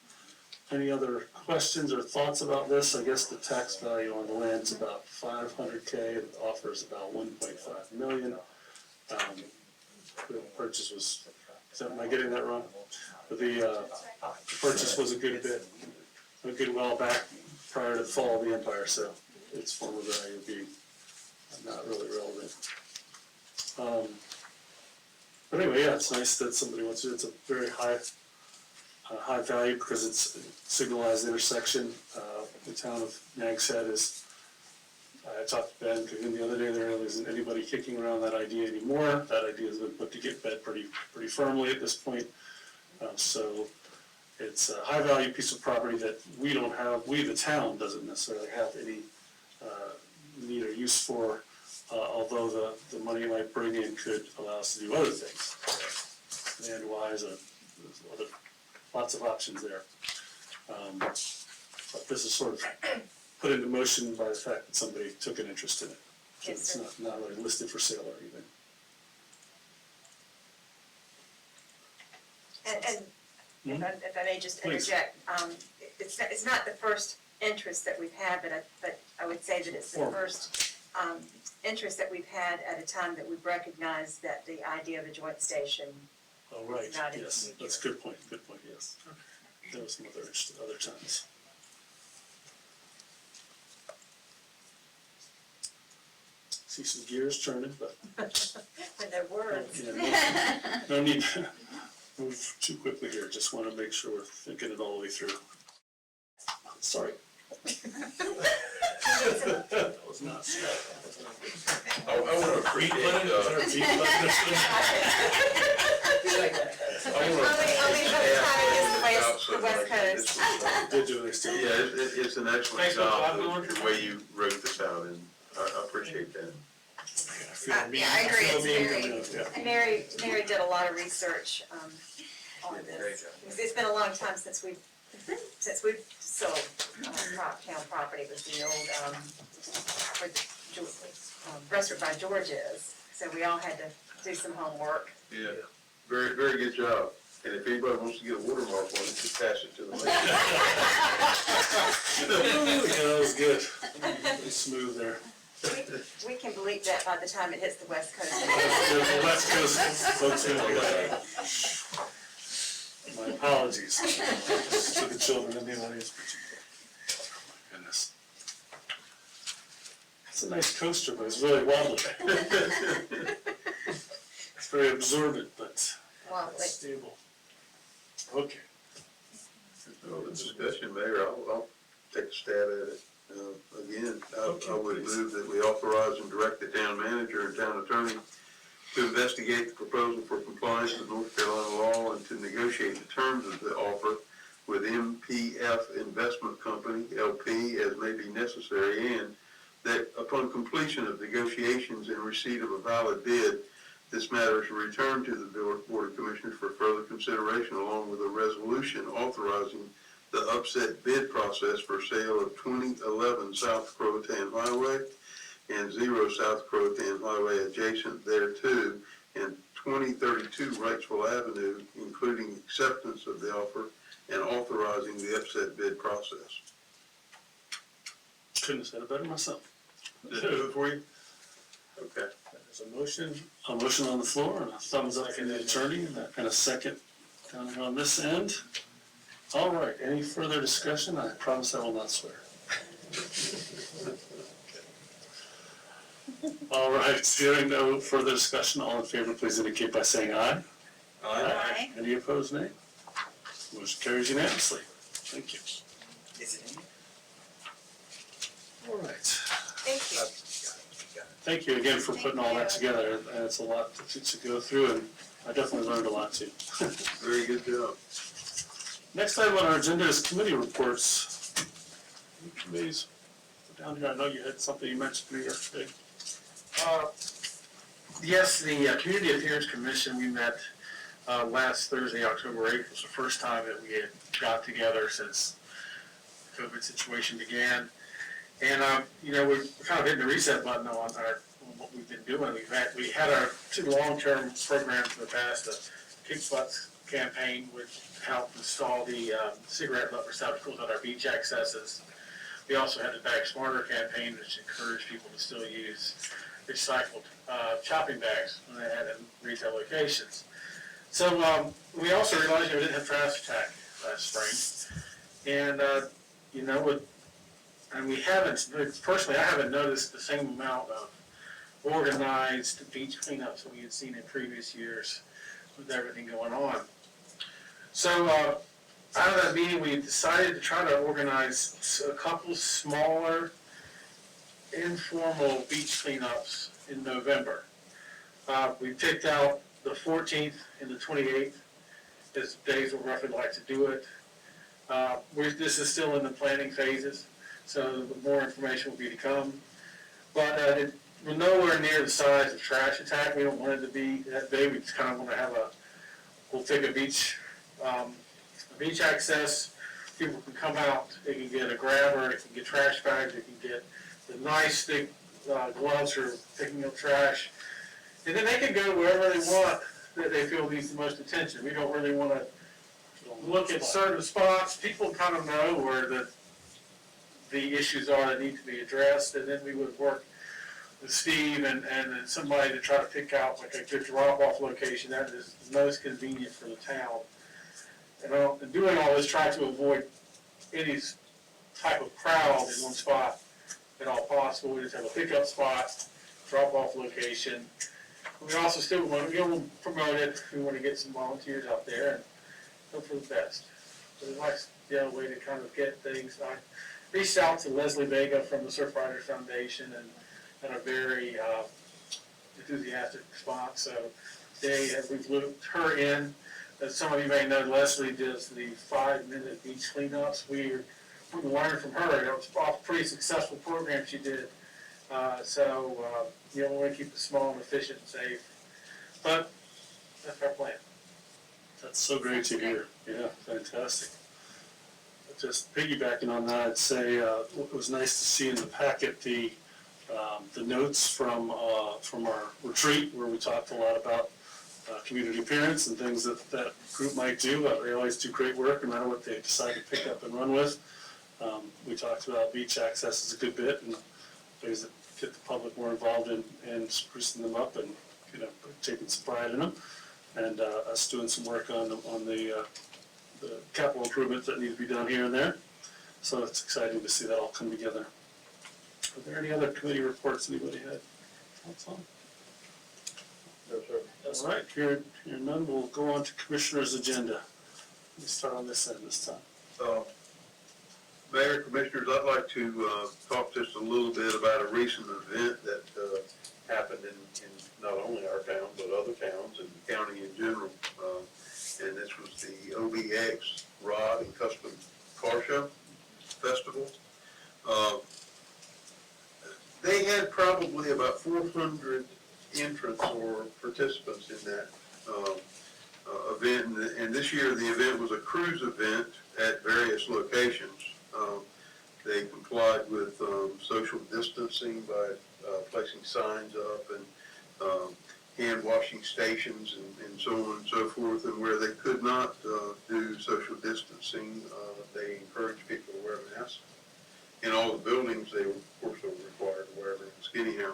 Any other questions or thoughts about this? I guess the tax value on the land is about $500K, and the offer is about $1.5 million. The purchase was, am I getting that wrong? But the purchase was a good while back prior to the fall of the empire, so its former value would be not really relevant. But anyway, yeah, it's nice that somebody wants to, it's a very high value because it's a signalized intersection. The town of Nags Head is, I talked to Ben Cahoon the other day, there really isn't anybody kicking around that idea anymore. That idea has been put to bed pretty firmly at this point. So it's a high value piece of property that we don't have, the town doesn't necessarily have any need or use for, although the money it might bring in could allow us to do other things. Land-wise, there's lots of options there. But this is sort of put into motion by the fact that somebody took an interest in it. So Yes, it's sir. not really listed for sale or anything. And if I may just Please. interject, it's not the first interest that we've had, but I would say that it's the Formal. first interest that we've had at a time that we've recognized that the idea of a joint station. Oh, right, Not in the yes, future. that's a good point, yes. There was some other times. See some gears turning, but When they're words. yeah, no need to move too quickly here, just want to make sure we're thinking it all the way through. Sorry. That was not I want to appreciate, I want to Only by the time it gets the West Coast. digitally still. Yeah, it's an excellent Thanks for job, going the way you wrote this out, and I appreciate that. Yeah, I agree, it's very, Yeah. and Mary did a lot of research, on this. It's been a long time since we've sold, town property with the old, where the restaurant by George's. So we all had to do some homework. Yeah, very, very good job. And if anybody wants to get a watermark on it, just pass it to them. Yeah, that was good. Pretty smooth there. We can believe that by the time it hits the West Coast. The West Coast folks are gonna be like, my apologies to the children in the audience. Oh my goodness. It's a nice coaster, but it's really wobbly. very absorbent, but Well, wait. stable. Okay. Well, the discussion, Mayor, I'll take a stab at it. Again, I would please. move that we authorize and direct the town manager and town attorney to investigate the proposal for compliance with North Carolina law and to negotiate the terms of the offer with MPF Investment Company, LP, as may be necessary, and that upon completion of negotiations and receipt of a valid bid, this matter is returned to the Board of Commissioners for further consideration, along with a resolution authorizing the upset bid process for sale of 2011 South Croatan Highway and 0 South Croatan Highway adjacent thereto, and 2032 Wrightsville Avenue, including acceptance of the offer and authorizing the upset bid process. Couldn't have said it better myself. Does that do it for you? Okay. There's a motion on the floor, and a thumbs up from the attorney, and a second down here on this end. All right, any further discussion? I promise I will not swear. All right, hearing no further discussion, all in favor, please indicate by saying aye. Aye. Any opposed, nay? Motion carries unanimously. Thank you. Is it in All right. Thank you. Thank you again for putting all that together. It's a lot to go through, and I definitely learned a lot too. Very good job. Next item on our agenda is committee reports. Any committees down here? I know you had something you mentioned to me yesterday. Yes, the Community Affairs Commission, we met last Thursday, October 8th, was the first time that we had got together since the COVID situation began. And, we're kind of hitting the reset button on what we've been doing. We had our 2 long-term programs in the past, the Kick Butts campaign, which helped install the cigarette butt receptacles at our beach accesses. We also had the Bag Smarter campaign, which encouraged people to still use recycled shopping bags when they had in retail locations. So we also realized we didn't have trash attack last spring. And, and we haven't, personally, I haven't noticed the same amount of organized beach cleanups that we had seen in previous years with everything going on. So out of that meeting, we decided to try to organize a couple smaller informal beach cleanups in November. We picked out the 14th and the 28th as days we'd roughly like to do it. This is still in the planning phases, so more information will be to come. But we're nowhere near the size of trash attack. We don't want it to be that big. We just kind of want to have we'll take a beach access. People can come out, they can get a grabber, they can get trash bags, they can get the nice thick gloves for picking up trash. And then they can go wherever they want that they feel needs the most attention. We don't really want to look at certain spots. People kind of know where the issues are that need to be addressed, and then we would work with Steve and somebody to try to pick out like a good drop-off location that is most convenient for the town. And doing all this, try to avoid any type of crowd in one spot at all possible. We just have a pickup spot, drop-off location. We also still want to promote it. We want to get some volunteers out there and hope for the best. So it's a nice way to kind of get things. I reached out to Leslie Vega from the Surf Riders Foundation and had a very enthusiastic response. So we've looped her in. As some of you may know, Leslie does the 5-minute beach cleanups. We learned from her. It was a pretty successful program she did. We want to keep it small and efficient and safe. But that's our plan. That's so great to hear. Yeah, fantastic. Just piggybacking on that, I'd say it was nice to see in the packet the notes from our retreat where we talked a lot about community appearance and things that group might do. They always do great work no matter what they decide to pick up and run with. We talked about beach access is a good bit and ways that get the public more involved in sprucing them up and taking some pride in them. And us doing some work on the capital improvements that need to be done here and there. So it's exciting to see that all come together. Are there any other committee reports anybody had thoughts on? No, sir. All right, here none, we'll go on to Commissioner's agenda. Let me start on this end this time. Mayor, Commissioners, I'd like to talk just a little bit about a recent event that happened in not only our town, but other towns and the county in general. And this was the OBX Rod and Custom Car Show Festival. They had probably about 400 entrants or participants in that event. And this year the event was a cruise event at various locations. They complied with social distancing by placing signs up and hand washing stations and so on and so forth. And where they could not do social distancing, they encouraged people to wear masks. In all the buildings, they were, of course, were required to wear masks anyhow,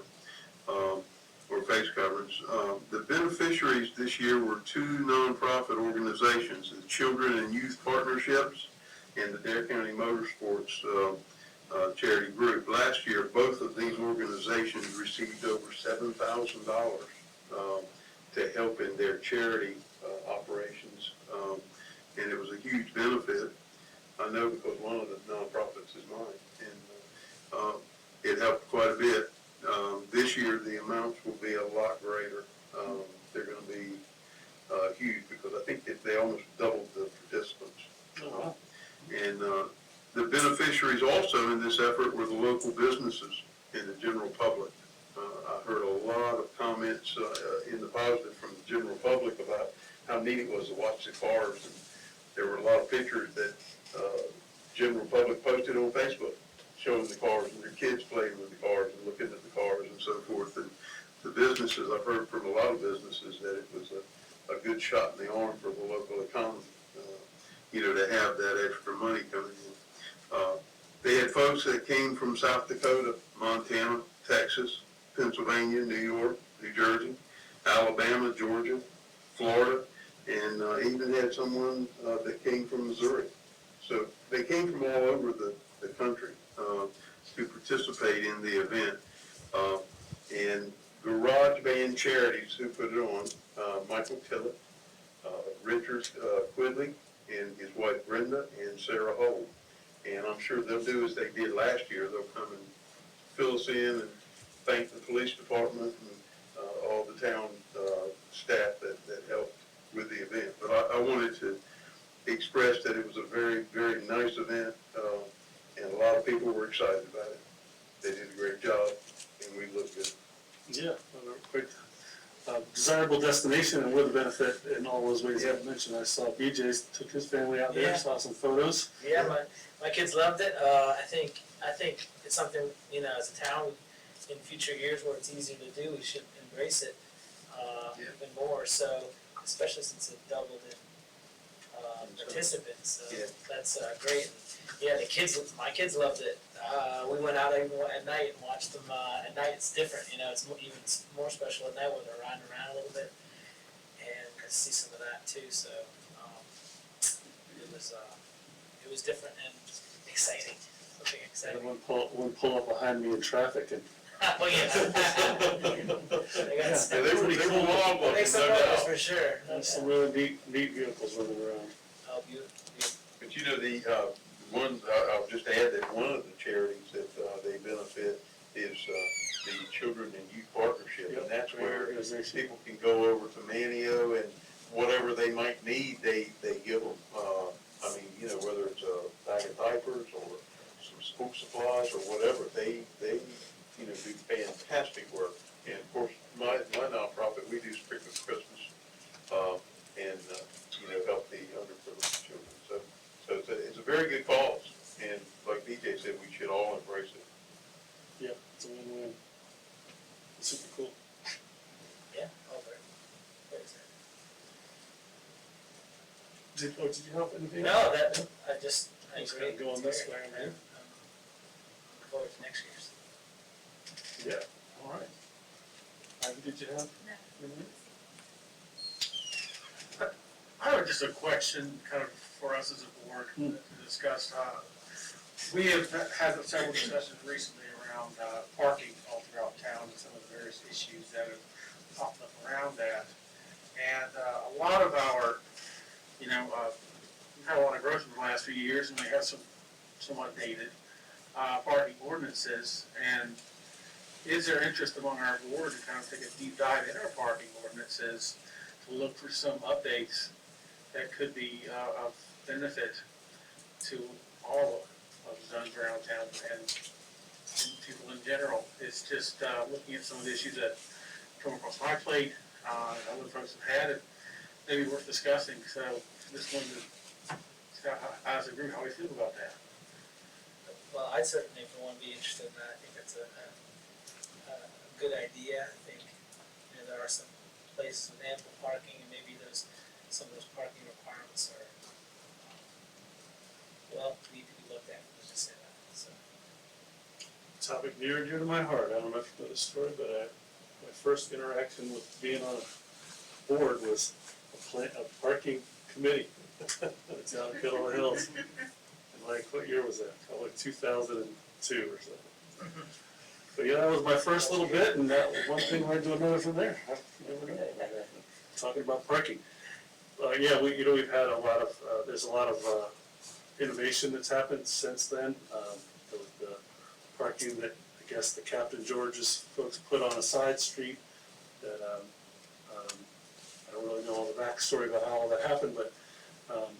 or face coverings. The beneficiaries this year were two nonprofit organizations, the Children and Youth Partnerships and the Dare County Motorsports charity group. Last year, both of these organizations received over $7,000 to help in their charity operations, and it was a huge benefit. I know because one of the nonprofits is mine, and it helped quite a bit. This year, the amounts will be a lot greater. They're going to be huge because I think that they almost doubled the participants. Oh, And the beneficiaries also in this effort were the local businesses and the general public. I heard a lot of comments in the positive from the general public about how neat it was to watch the cars. And there were a lot of pictures that general public posted on Facebook showing the cars and their kids playing with the cars and looking at the cars and so forth. And the businesses, I've heard from a lot of businesses that it was a good shot in the arm for the local economy, to have that extra money coming in. They had folks that came from South Dakota, Montana, Texas, Pennsylvania, New York, New Jersey, Alabama, Georgia, Florida, and even had someone that came from Missouri. So they came from all over the country to participate in the event. And Garage Band Charities, who put it on, Michael Tillett, Richard Quidley, and his wife Brenda, and Sarah Holt. And I'm sure they'll do as they did last year. They'll come and fill us in and thank the police department and all the town staff that helped with the event. But I wanted to express that it was a very, very nice event, and a lot of people were excited about it. They did a great job, and we looked good. yeah, great. Desirable destination and with a benefit in all those ways I've mentioned. I saw BJ took his family out there, Yeah. saw some photos. Yeah, my kids loved it. I think it's something, as a town, in future years where it's easier to do, we should embrace it even more. So, especially since it doubled in participants, so Yeah. that's great. And, yeah, my kids loved it. We went out even at night and watched them. At night, it's different. It's even more special at night when they're riding around a little bit, and got to see some of that too. So it was different and exciting. Something exciting. And one pull up behind me in traffic and Well, yeah. They got Yeah, they were wild looking, Take some no photos doubt. for sure. there's some really neat vehicles running around. Oh, beautiful. But the one, I'll just add that one of the charities that they benefit is the Children and Youth Partnership. Yep, And that's great where organization. people can go over to Manio and whatever they might need, they give them. Whether it's a bag of diapers or some school supplies or whatever, they do fantastic work. And of course, my nonprofit, we do Sprinkles Christmas, and help the underprivileged children. So it's a very good cause, and like BJ said, we should all embrace it. Yeah, it's a win-win. It's super cool. Yeah. Oh, very exciting. Did you help anything? No, I just Just agree. kinda going It's this great. way, man. I'm looking forward to next year's. Yeah, all right. Ivy, did you have? No. anything? I have just a question kind of for us as a board to discuss. We have had several discussions recently around parking all throughout town and some of the various issues that have popped up around that. And a lot of our, we've had a lot of growth in the last few years, and we have some somewhat dated parking ordinances. And is there interest among our board to kind of take a deep dive in our parking ordinances to look for some updates that could be of benefit to all of zones around town and people in general? It's just looking at some of the issues that come across my plate, other folks have had, it may be worth discussing. So this one, as a group, how we feel about that. Well, I certainly, for one, be interested in that. I think that's a good idea. I think, there are some places with ample parking, and maybe some of those parking requirements are, need to be looked at, let's just say that, so. Topic near and dear to my heart. I don't know if you know this story, but my first interaction with being on a board was a parking committee down in Kettle Hills. And what year was that? Probably 2002 or something. But yeah, that was my first little bit, and that one thing led to another from there. I never know. Talking about parking. Yeah, we've had a lot of, there's a lot of innovation that's happened since then. The parking that I guess the Captain George's folks put on a side street that I don't really know all the backstory about how all that happened, but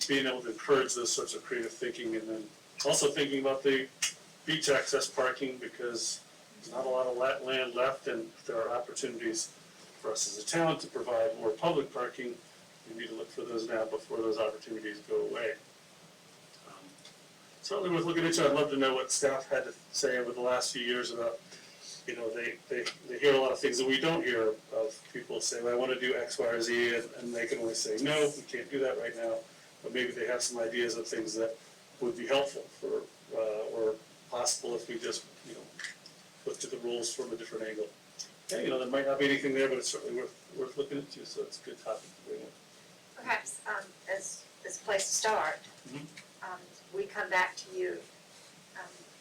being able to encourage those sorts of creative thinking, and then also thinking about the beach access parking, because there's not a lot of land left, and if there are opportunities for us as a town to provide more public parking, we need to look for those now before those opportunities go away. Certainly worth looking into. I'd love to know what staff had to say over the last few years about, they hear a lot of things that we don't hear of. People say, well, I want to do X, Y, or Z, and they can only say, no, we can't do that right now. But maybe they have some ideas of things that would be helpful for, or possible if we just, looked at the rules from a different angle. Yeah, there might not be anything there, but it's certainly worth looking into, so it's a good topic to bring up. Perhaps, as a place to start, Mhm. we come back to you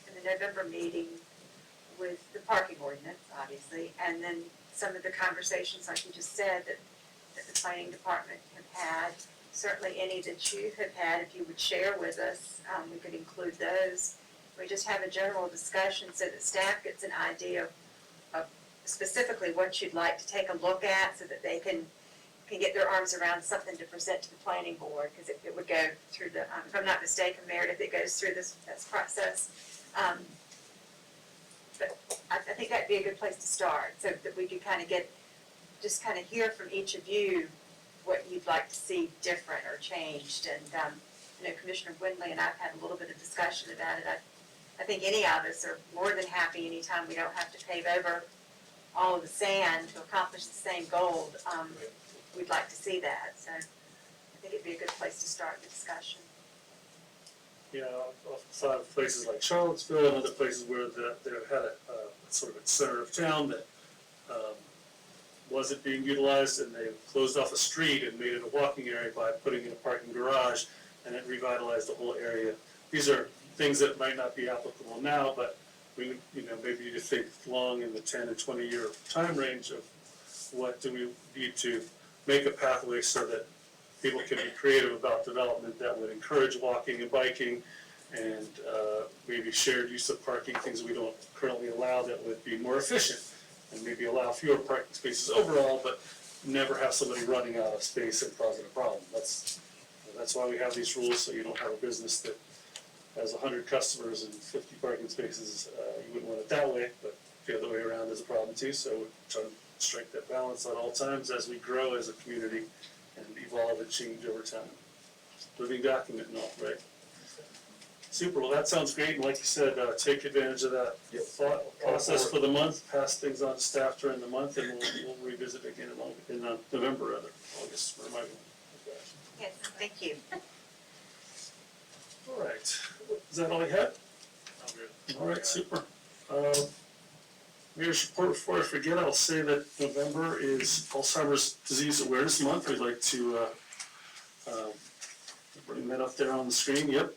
in the November meeting with the parking ordinance, obviously, and then some of the conversations, like you just said, that the planning department have had. Certainly any that you have had, if you would share with us, we could include those. We just have a general discussion so that staff gets an idea of specifically what you'd like to take a look at, so that they can get their arms around something to present to the planning board, because it would go through the, if I'm not mistaken, Meredith, it goes through this process. But I think that'd be a good place to start, so that we could just hear from each of you what you'd like to see different or changed. And Commissioner Windley and I've had a little bit of discussion about it. I think any of us are more than happy anytime we don't have to pave over all of the sand to accomplish the same goal. We'd like to see that, so I think it'd be a good place to start the discussion. Yeah, outside of places like Charlottesville and other places where they had a sort of a center of town that wasn't being utilized, and they closed off a street and made it a walking area by putting in a parking garage, and it revitalized the whole area. These are things that might not be applicable now, but we, maybe you just think long in the 10 and 20-year time range of what do we need to make a pathway so that people can be creative about development that would encourage walking and biking, and maybe shared use of parking, things we don't currently allow that would be more efficient, and maybe allow fewer parking spaces overall, but never have somebody running out of space and causing a problem. That's why we have these rules, so you don't have a business that has 100 customers and 50 parking spaces. You wouldn't want it that way, but the other way around is a problem too, so we try to strike that balance at all times as we grow as a community and evolve and change over time. Living document and all, right? Super, well that sounds great, and like you said, take advantage of that thought process for the month, pass things on to staff during the month, and we'll revisit again in November, rather, August, where am I going? Yes, thank you. All right, is that all I had? I'm good. All right, super. Mayor's report, before I forget, I'll say that November is Alzheimer's Disease Awareness Month. We'd like to bring that up there on the screen, yep.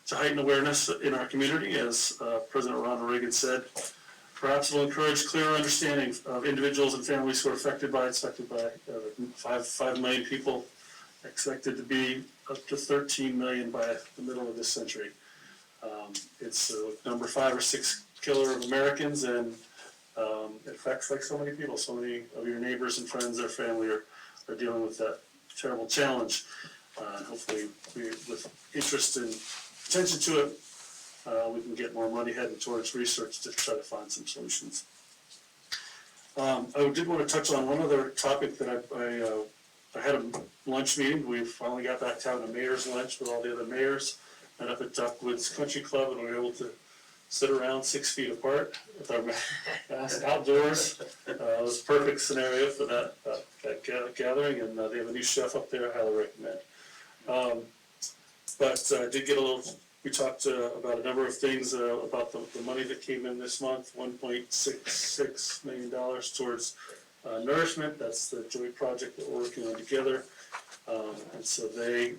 To heighten awareness in our community, as President Ronald Reagan said, Perhaps it'll encourage clearer understanding of individuals and families who are affected by 5 million people, expected to be up to 13 million by the middle of this century. It's number 5 or 6 killer of Americans, and it affects like so many people. So many of your neighbors and friends or family are dealing with that terrible challenge. And hopefully, with interest and attention to it, we can get more money heading towards research to try to find some solutions. I did want to touch on one other topic that I had a lunch meeting. We finally got back to having a mayor's lunch with all the other mayors. Met up at Duckwoods Country Club, and we were able to sit around 6 feet apart with our masks outdoors. It was a perfect scenario for that gathering, and they have a new chef up there I highly recommend. But I did get a little, we talked about a number of things about the money that came in this month, $1.66 million towards nourishment. That's the joint project that we're working on together. And so a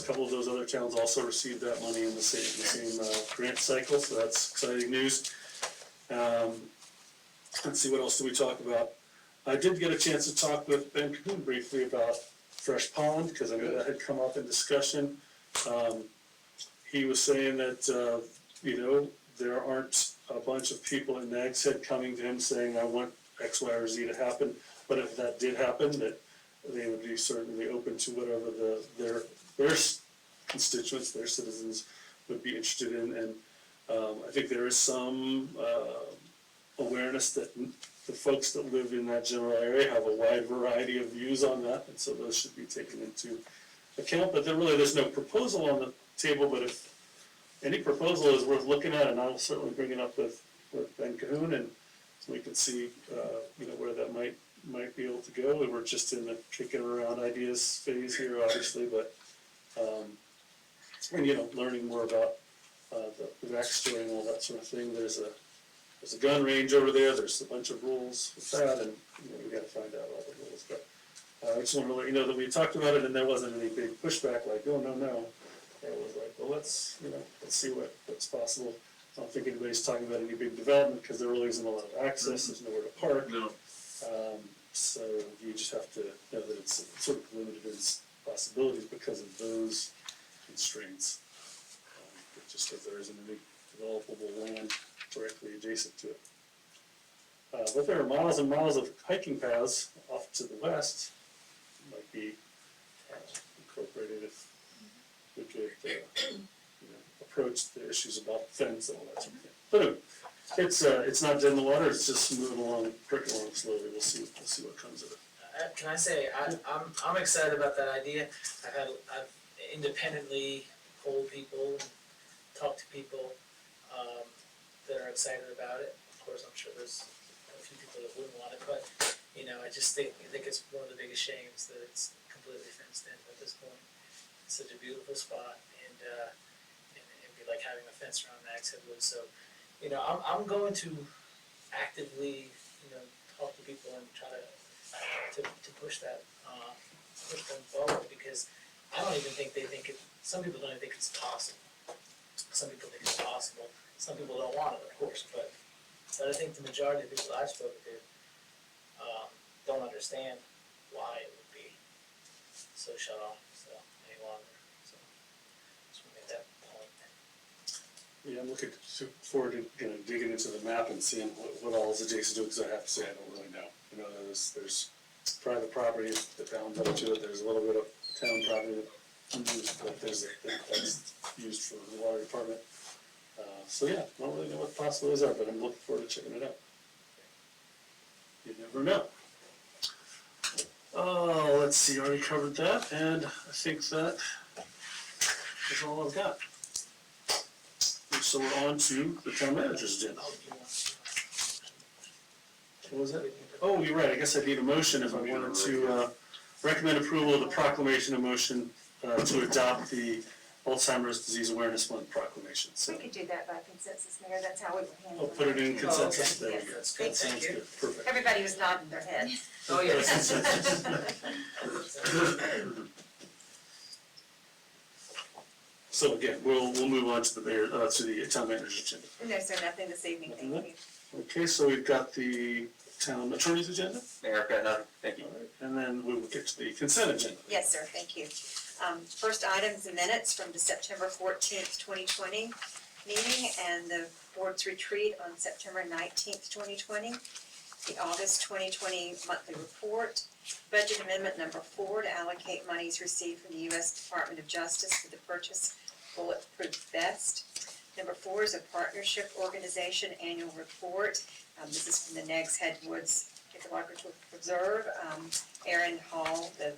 couple of those other towns also received that money in the same grant cycle, so that's exciting news. Let's see, what else did we talk about? I did get a chance to talk with Ben Cahoon briefly about Fresh Pond, because I know that had come up in discussion. He was saying that, there aren't a bunch of people in Nags Head coming to him saying, I want X, Y, or Z to happen, but if that did happen, that they would be certainly open to whatever their constituents, their citizens would be interested in. And I think there is some awareness that the folks that live in that general area have a wide variety of views on that, and so those should be taken into account. But there's no proposal on the table, but if any proposal is worth looking at, and I will certainly bring it up with Ben Cahoon, and so we can see where that might be able to go. We were just in the kicking around ideas phase here, obviously, but learning more about the backstory and all that sort of thing. There's a gun range over there. There's a bunch of rules with that, and we got to find out all the rules. But I just want to let you know that we talked about it, and there wasn't any big pushback like, oh no. It was like, well, let's see what's possible. I don't think anybody's talking about any big development because there really isn't a lot of access. There's nowhere to park. No. So you just have to know that it's sort of limited in its possibilities because of those constraints. Just as there isn't any developable land directly adjacent to it. But there are miles and miles of hiking paths off to the west that might be incorporated if we could approach the issues about fence and all that sort of thing. But anyway, it's not dead in the water. It's just moving along, pricking along slowly. We'll see what comes of it. Can I say, I'm excited about that idea. I've independently polled people and talked to people that are excited about it. Of course, I'm sure there's a few people that wouldn't want it, but I just think it's one of the biggest shames that it's completely fenced in at this point. It's such a beautiful spot, and it'd be like having a fence around Nags Head Woods. So, I'm going to actively, talk to people and try to push that, push them forward, because I don't even think they think it. Some people don't even think it's possible. Some people think it's possible. Some people don't want it, of course, but I think the majority of people I've spoken to don't understand why it would be so shut off any longer. So just want to make that point. Yeah, I'm looking forward to digging into the map and seeing what all is adjacent to it, because I have to say I don't really know. There's private property that bounds up to it. There's a little bit of town property that's used for the water department. So yeah, I don't really know what the possibilities are, but I'm looking forward to checking it out. You never know. Oh, let's see, I already covered that, and I think that is all I've got. So we're on to the town manager's agenda. What was that? Oh, you're right, I guess I need a motion if I wanted to recommend approval of the proclamation, a motion to adopt the Alzheimer's Disease Awareness Month proclamation. So We could do that by consensus, Mayor, that's how we would handle I'll it. put it in consensus. Oh, okay. There we go. That's good. Sounds good, perfect. Everybody was nodding their head. Oh, yes. So again, we'll move on to the mayor, to the town manager's agenda. No, sir, nothing this evening, thank Nothing you. Okay, so we've got the town attorney's agenda, Mayor, I've got nothing. Thank you. and then we will get to the consent agenda. Yes, sir, thank you. First item is the minutes from the September 14th, 2020 meeting and the board's retreat on September 19th, 2020. The August 2020 monthly report, budget amendment number 4 to allocate monies received from the U.S. Department of Justice for the purchase of bulletproof vest. Number 4 is a partnership organization annual report. This is from the Negs Head Woods Ecological Preserve. Aaron Hall, the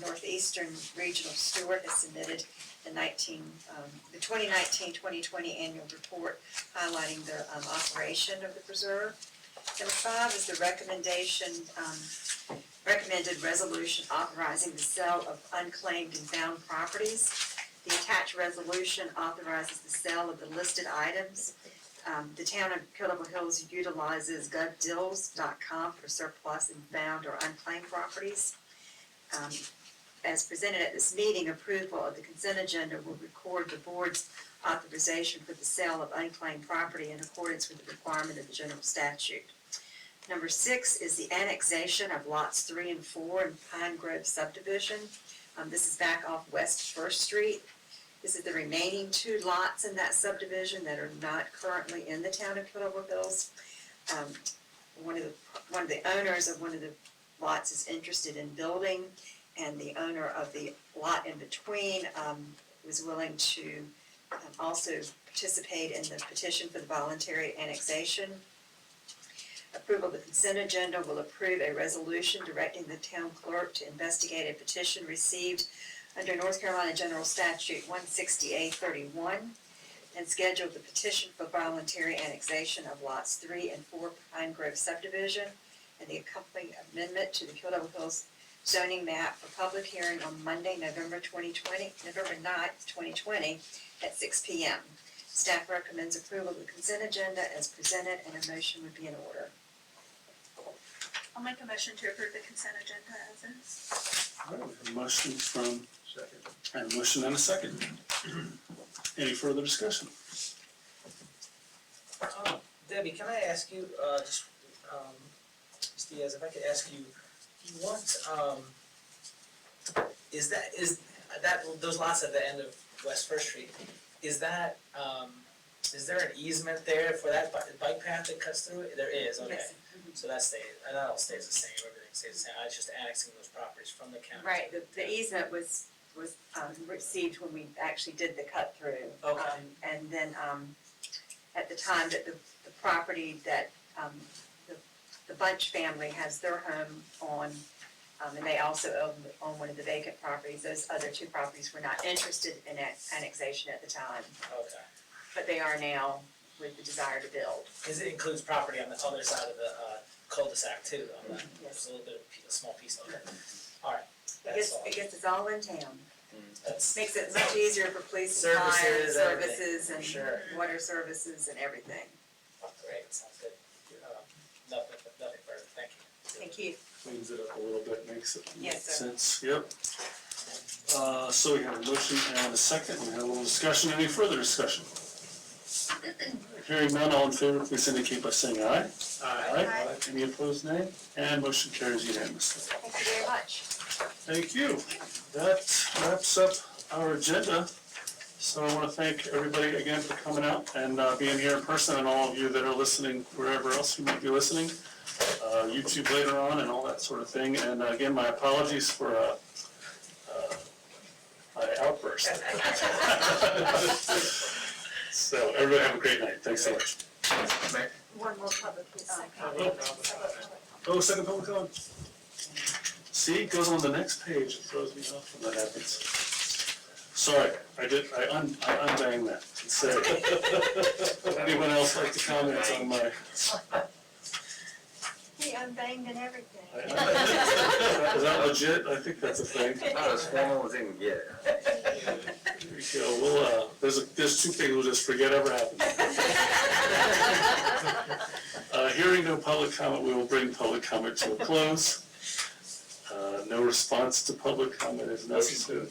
Northeastern Regional Steward, has submitted the 2019-2020 annual report highlighting the operation of the preserve. Number 5 is the recommended resolution authorizing the sale of unclaimed and found properties. The attached resolution authorizes the sale of the listed items. The town of Killable Hills utilizes govdeals.com for surplus and found or unclaimed properties. As presented at this meeting, approval of the consent agenda will record the board's authorization for the sale of unclaimed property in accordance with the requirement of the general statute. Number 6 is the annexation of lots 3 and 4 in Pine Grove Subdivision. This is back off West First Street. This is the remaining 2 lots in that subdivision that are not currently in the town of Killable Hills. One of the owners of one of the lots is interested in building, and the owner of the lot in between was willing to also participate in the petition for the voluntary annexation. Approval of the consent agenda will approve a resolution directing the town clerk to investigate a petition received under North Carolina General Statute 160A31 and schedule the petition for voluntary annexation of lots 3 and 4 Pine Grove Subdivision and the accompanying amendment to the Killable Hills zoning map for public hearing on Monday, November 9th, 2020 at 6 p.m. Staff recommends approval of the consent agenda as presented, and a motion would be in order. I'll make a motion to approve the consent agenda as is. All right, we have a motion from, Second. and a motion and a second. Any further discussion? Debbie, can I ask you, Ms. Diaz, if I could ask you, what, is that, those lots at the end of West First Street, is there an easement there for that bike path that cuts through it? There is, okay. Yes. So that all stays the same, everything stays the same, I was just annexing those properties from the county. Right, the easement was received when we actually did the cut through. Okay. And then, at the time that the property that, the Bunch family has their home on, and they also own one of the vacant properties, those other 2 properties were not interested in annexation at the time, Okay. but they are now with the desire to build. Because it includes property on the other side of the cul-de-sac too, on that, Yes. just a little bit, a small piece of it. All right, I that's all. guess it's all in town. That's, Makes it much easier for police and fire Services, everything, services and sure. water services and everything. great, sounds good. Nothing further, thank you. Thank you. Cleans it up a little bit, makes it make Yes, sir. sense, yep. So we have a motion and a second, we have a little discussion, any further discussion? Hearing none, all in favor, please indicate by saying aye. Aye. Any opposed, nay? And motion carries unanimously. Thank you very much. Thank you. That wraps up our agenda. So I want to thank everybody again for coming out and being here in person, and all of you that are listening wherever else you might be listening, YouTube later on and all that sort of thing. And again, my apologies for my outburst. So everybody have a great night. Thanks so much. One more public. Oh, second public comment. See, it goes on the next page. It throws me off when that happens. Sorry, I unbanged that. So, would anyone else like to comment on my? He unbanged and everything. Is that legit? I think that's a thing. About as formal as they can get. There we go. We'll, there's 2 things we'll just forget ever happened. Hearing no public comment, we will bring public comment to a close. No response to public comment is necessary.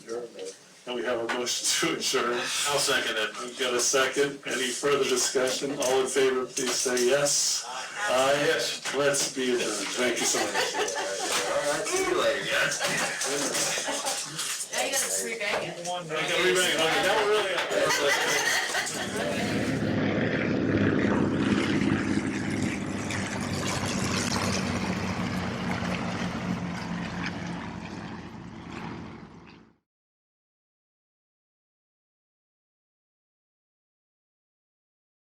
And we have a motion to adjourn. I'll second it. We've got a second. Any further discussion? All in favor, please say yes. Yes. Let's be adjourned. Thank you so much. All right, see you later, guys. Now you gotta rebang it. Okay, now we're really.